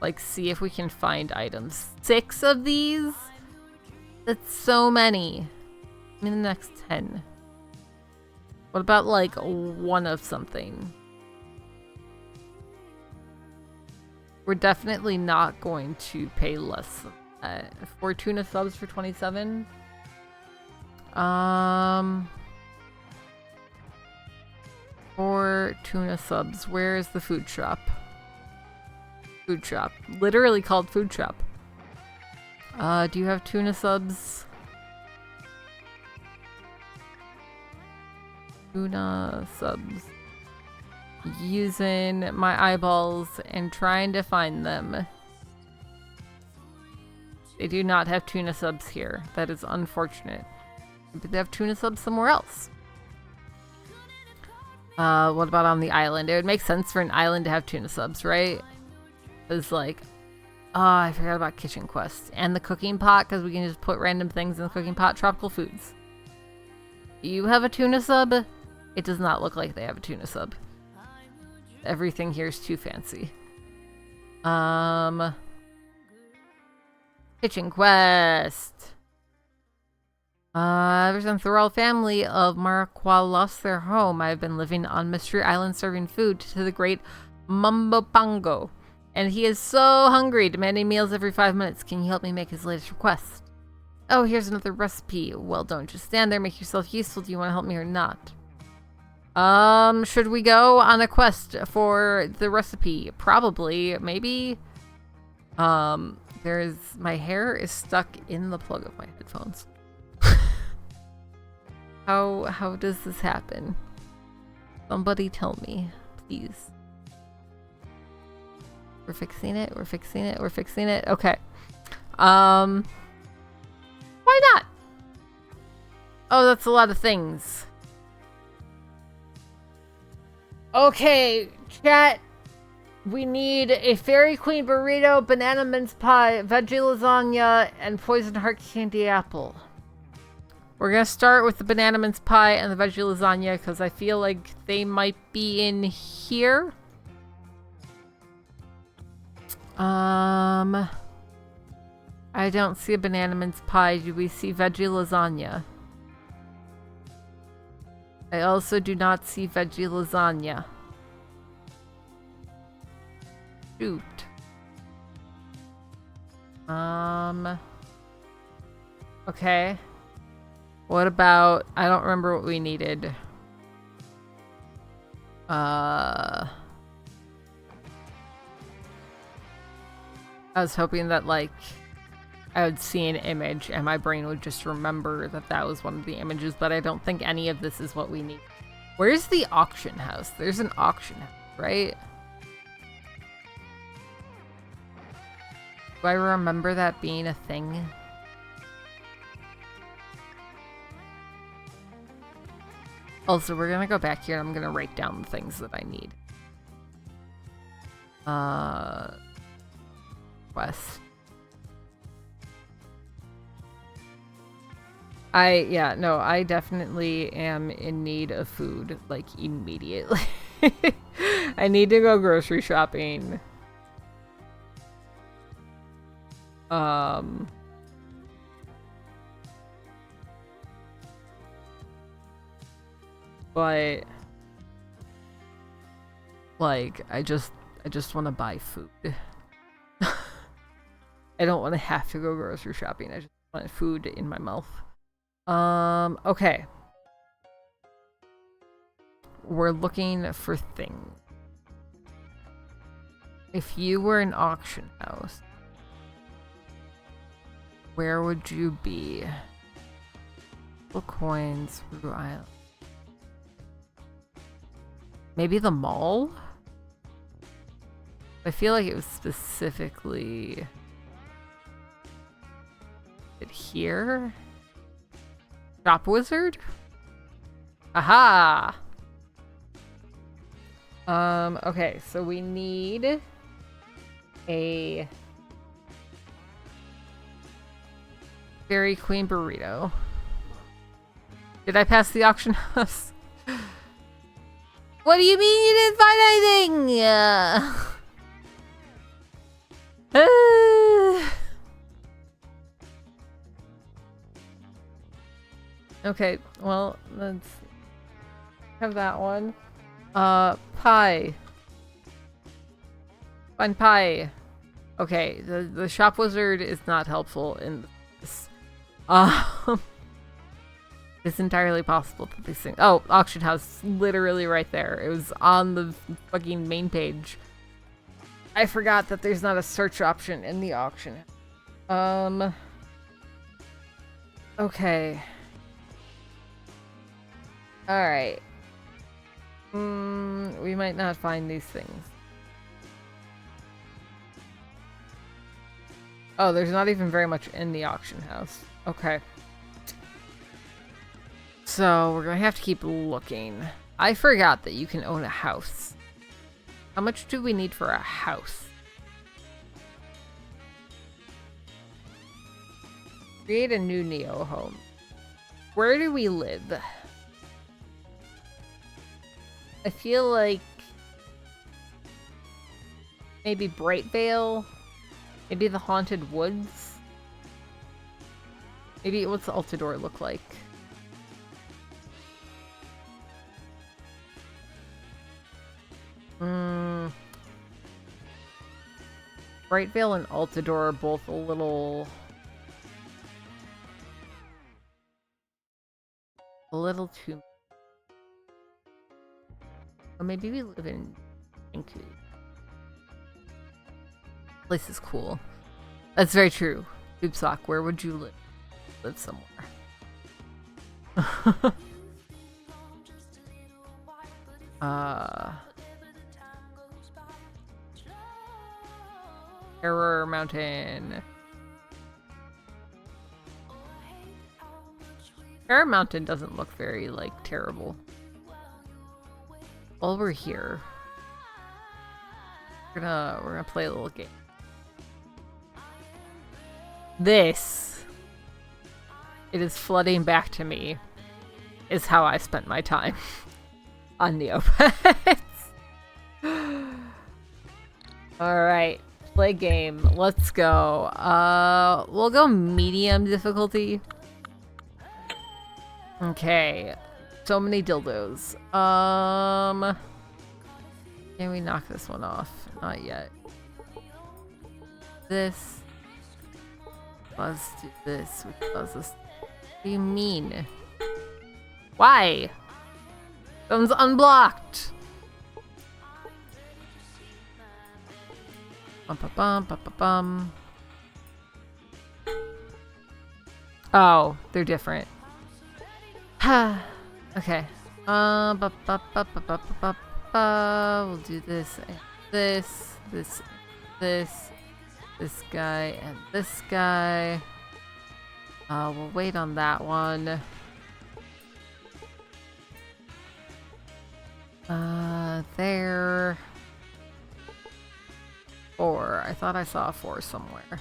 like, see if we can find items. 6 of these? That's so many. Give me the next 10. What about, like, 1 of something? We're definitely not going to pay less than that. 4 tuna subs for 27. 4 tuna subs. Where is the food shop? Food shop. Literally called food shop. Do you have tuna subs? Tuna subs. Using my eyeballs and trying to find them. They do not have tuna subs here. That is unfortunate. But they have tuna subs somewhere else. What about on the island? It would make sense for an island to have tuna subs, right? It's like, oh, I forgot about Kitchen Quest. And the cooking pot, because we can just put random things in the cooking pot. Tropical foods. Do you have a tuna sub? It does not look like they have a tuna sub. Everything here is too fancy. Kitchen Quest. Ever since the royal family of Marquand lost their home, I've been living on Mystery Island serving food to the great Mumbopango. And he is so hungry, demanding meals every 5 minutes. Can you help me make his latest request? Oh, here's another recipe. Well, don't just stand there. Make yourself useful. Do you want to help me or not? Should we go on a quest for the recipe? Probably. Maybe. My hair is stuck in the plug of my headphones. How does this happen? Somebody tell me, please. We're fixing it. We're fixing it. We're fixing it. Okay. Why not? Oh, that's a lot of things. Okay, chat. We need a Fairy Queen burrito, banana mince pie, veggie lasagna, and poison heart candy apple. We're gonna start with the banana mince pie and the veggie lasagna because I feel like they might be in here. I don't see a banana mince pie. Do we see veggie lasagna? I also do not see veggie lasagna. Shoot. Okay. What about... I don't remember what we needed. I was hoping that, like, I would see an image and my brain would just remember that that was one of the images, but I don't think any of this is what we need. Where's the auction house? There's an auction house, right? Do I remember that being a thing? Also, we're gonna go back here and I'm gonna write down the things that I need. Quest. I definitely am in need of food, like, immediately. I need to go grocery shopping. But like, I just want to buy food. I don't want to have to go grocery shopping. I just want food in my mouth. Okay. We're looking for things. If you were an auction house, where would you be? Coins, Rue Island. Maybe the mall? I feel like it was specifically here. Shop Wizard? Aha! Okay, so we need a Dairy Queen burrito. Did I pass the auction house? What do you mean you didn't find anything? Okay, well, let's have that one. Pie. Find pie. Okay, the shop wizard is not helpful in this. It's entirely possible that these things. Oh, auction house, literally right there. It was on the fucking main page. I forgot that there's not a search option in the auction. Okay. Alright. We might not find these things. Oh, there's not even very much in the auction house. Okay. So, we're gonna have to keep looking. I forgot that you can own a house. How much do we need for a house? Create a new Neo home. Where do we live? I feel like maybe Brightvale? Maybe the Haunted Woods? Maybe what's the Altador look like? Brightvale and Altador are both a little too. Or maybe we live in Vancouver. Place is cool. That's very true. Boobsock, where would you live? Live somewhere. Terror Mountain. Terror Mountain doesn't look very, like, terrible. While we're here, we're gonna play a little game. This, it is flooding back to me, is how I spent my time on Neopets. Alright, play game. Let's go. We'll go medium difficulty. Okay. So many dildos. Can we knock this one off? Not yet. This. Let's do this. Which does this? What do you mean? Why? Phone's unblocked. Bum ba bum ba ba bum. Oh, they're different. Okay. We'll do this and this, this guy and this guy. We'll wait on that one. There. 4. I thought I saw a 4 somewhere.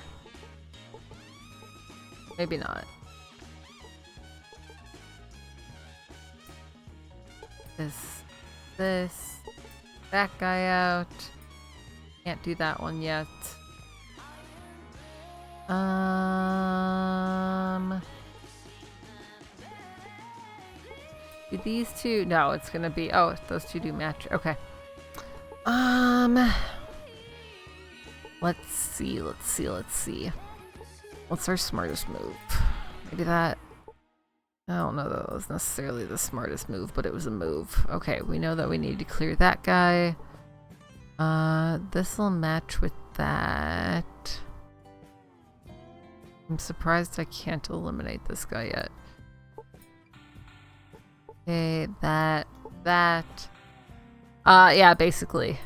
Maybe not. This. That guy out. Can't do that one yet. Do these two? No, it's gonna be. Oh, those two do match. Okay. Let's see. What's our smartest move? Maybe that. I don't know that was necessarily the smartest move, but it was a move. Okay, we know that we need to clear that guy. This will match with that. I'm surprised I can't eliminate this guy yet. Okay, that. Yeah, basically.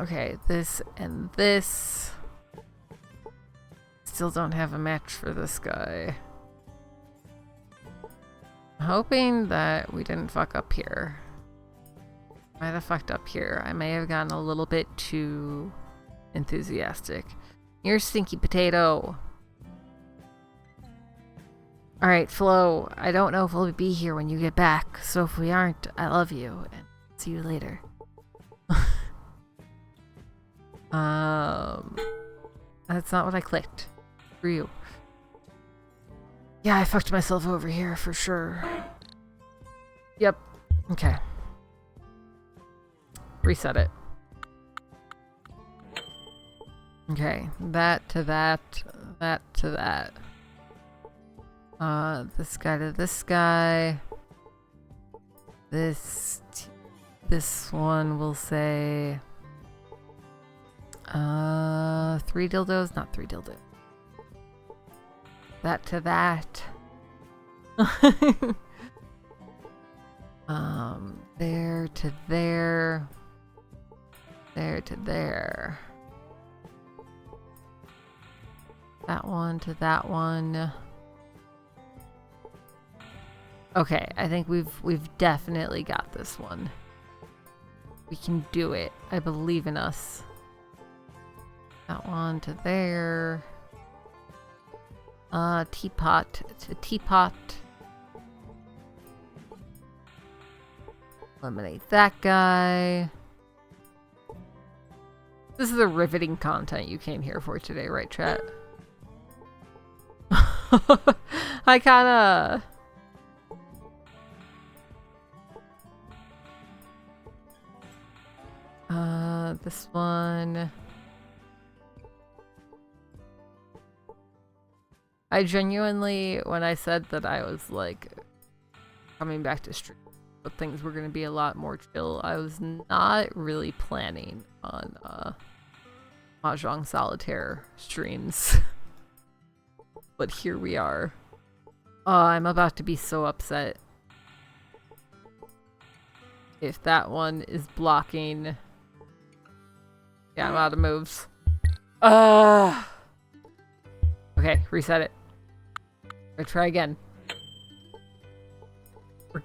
Okay, this and this. Still don't have a match for this guy. I'm hoping that we didn't fuck up here. Might have fucked up here. I may have gotten a little bit too enthusiastic. You're stinky potato. Alright, Flo. I don't know if we'll be here when you get back, so if we aren't, I love you, and see you later. That's not what I clicked. For you. Yeah, I fucked myself over here for sure. Yep. Okay. Reset it. Okay, that to that, that to that. This guy to this guy. This one will say 3 dildos, not 3 dildos. That to that. There to there. There to there. That one to that one. Okay, I think we've definitely got this one. We can do it. I believe in us. That one to there. Teapot to teapot. Eliminate that guy. This is the riveting content you came here for today, right, chat? I kinda... this one... I genuinely, when I said that I was, like, coming back to stream, but things were gonna be a lot more chill, I was not really planning on, Mahjong Solitaire streams. But here we are. Oh, I'm about to be so upset. If that one is blocking... Yeah, I'm out of moves. Okay, reset it. Or try again. We're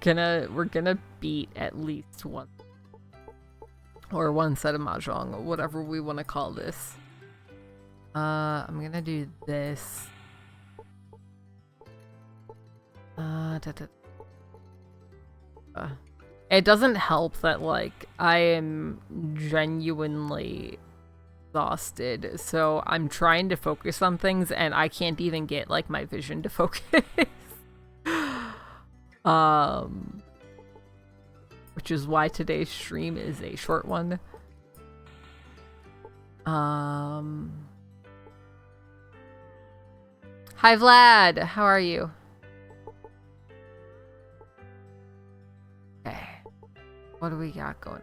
gonna beat at least one. Or one set of Mahjong, or whatever we want to call this. I'm gonna do this. It doesn't help that, like, I am genuinely exhausted, so I'm trying to focus on things and I can't even get, like, my vision to focus. Which is why today's stream is a short one. Hi Vlad, how are you? Okay. What do we got going?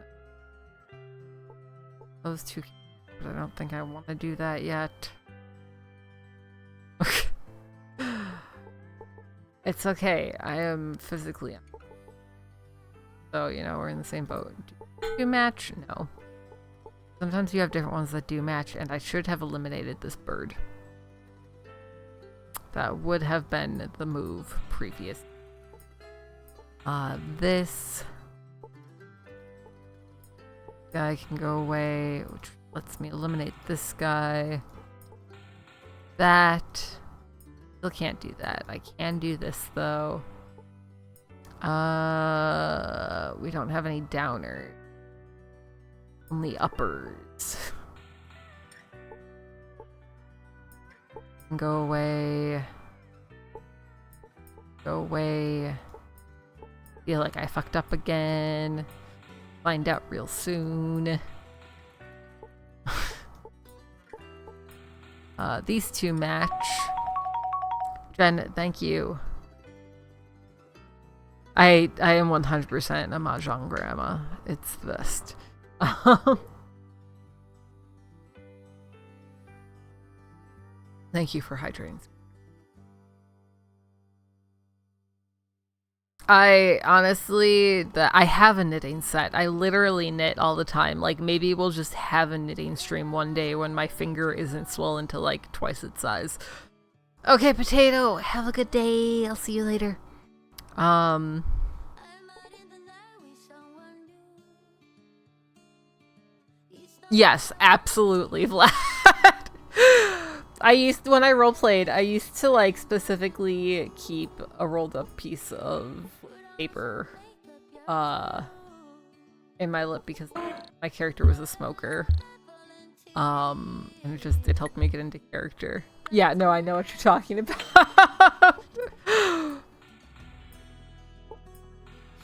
Those two, but I don't think I want to do that yet. Okay. It's okay. I am physically. So, you know, we're in the same boat. Do match? No. Sometimes you have different ones that do match, and I should have eliminated this bird. That would have been the move previous. This guy can go away, which lets me eliminate this guy. That. Still can't do that. I can do this though. We don't have any downers. Only uppers. Go away. Go away. Feel like I fucked up again. Find out real soon. These two match. Jen, thank you. I am 100% a Mahjong grandma. It's the best. Thank you for hydrating. I honestly, I have a knitting set. I literally knit all the time. Like, maybe we'll just have a knitting stream one day when my finger isn't swollen to like twice its size. Okay, Potato, have a good day. I'll see you later. Yes, absolutely, Vlad. When I roleplayed, I used to like specifically keep a rolled up piece of paper in my lip because my character was a smoker. And it helped me get into character. Yeah, no, I know what you're talking about.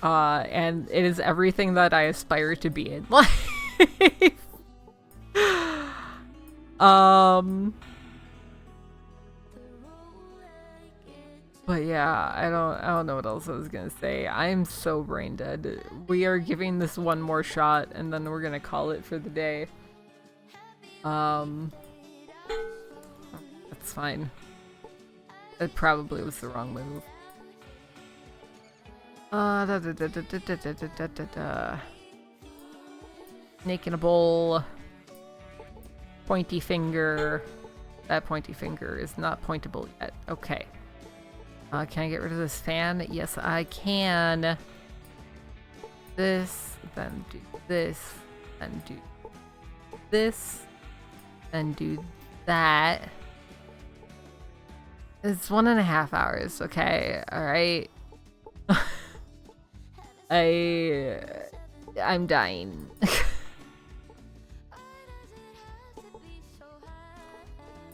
And it is everything that I aspire to be in life. But yeah, I don't know what else I was gonna say. I am so brain dead. We are giving this one more shot and then we're gonna call it for the day. That's fine. It probably was the wrong move. Snake in a bowl. Pointy finger. That pointy finger is not pointable yet. Okay. Can I get rid of this fan? Yes, I can. This, then do this, then do this, then do that. It's 1.5 hours. Okay, all right. I'm dying.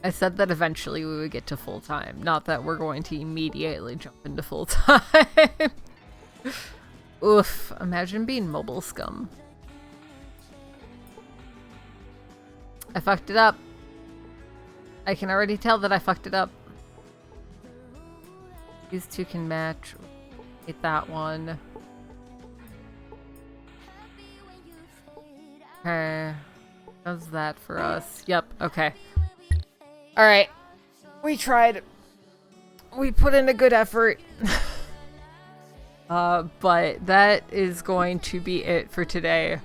I said that eventually we would get to full-time, not that we're going to immediately jump into full-time. Oof, imagine being mobile scum. I fucked it up. I can already tell that I fucked it up. These two can match. Hit that one. Okay. How's that for us? Yep, okay. Alright. We tried. We put in a good effort. But that is going to be it for today.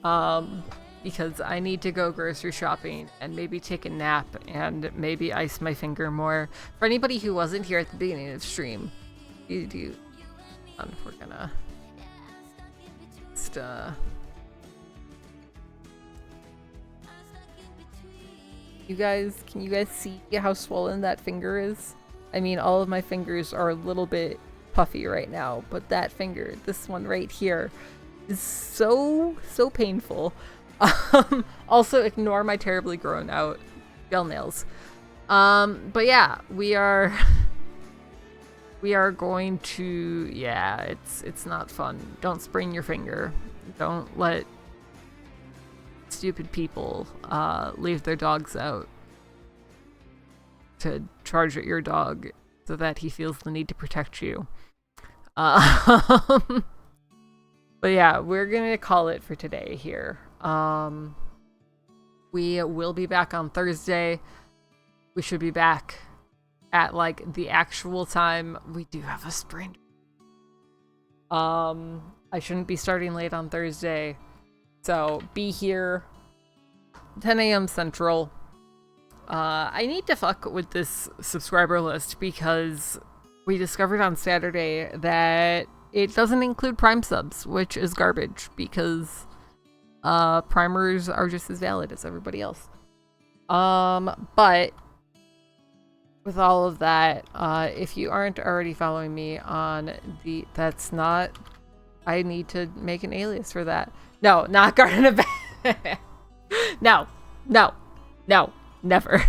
Because I need to go grocery shopping and maybe take a nap and maybe ice my finger more. For anybody who wasn't here at the beginning of the stream, we're gonna just, can you guys see how swollen that finger is? I mean, all of my fingers are a little bit puffy right now, but that finger, this one right here, is so painful. Also ignore my terribly grown out gel nails. But yeah, we are going to, yeah, it's not fun. Don't sprain your finger. Don't let stupid people leave their dogs out to charge at your dog so that he feels the need to protect you. But yeah, we're gonna call it for today here. We will be back on Thursday. We should be back at like the actual time. We do have a sprint. I shouldn't be starting late on Thursday. So be here 10 a.m. Central. I need to fuck with this subscriber list because we discovered on Saturday that it doesn't include Prime subs, which is garbage because primers are just as valid as everybody else. But with all of that, if you aren't already following me on I need to make an alias for that. No, not Garden of No, never.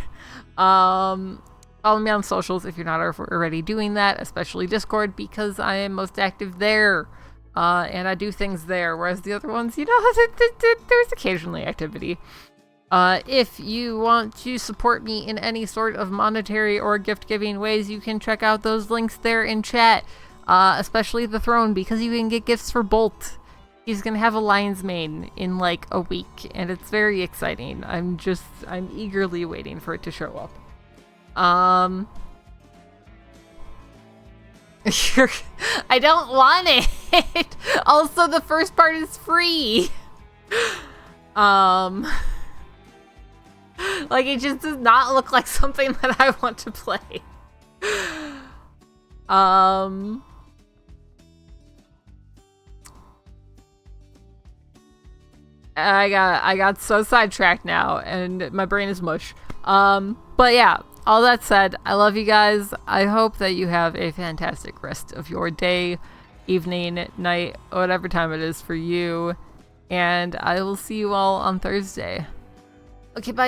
Follow me on socials if you're not already doing that, especially Discord, because I am most active there. And I do things there, whereas the other ones, there's occasionally activity. If you want to support me in any sort of monetary or gift-giving ways, you can check out those links there in chat, especially the throne, because you can get gifts for Bolt. He's gonna have a lion's mane in like a week, and it's very exciting. I'm eagerly waiting for it to show up. I don't want it. Also, the first part is free. Like, it just does not look like something that I want to play. I got so sidetracked now, and my brain is mush. But yeah, all that said, I love you guys. I hope that you have a fantastic rest of your day, evening, night, whatever time it is for you. And I will see you all on Thursday. Okay, bye!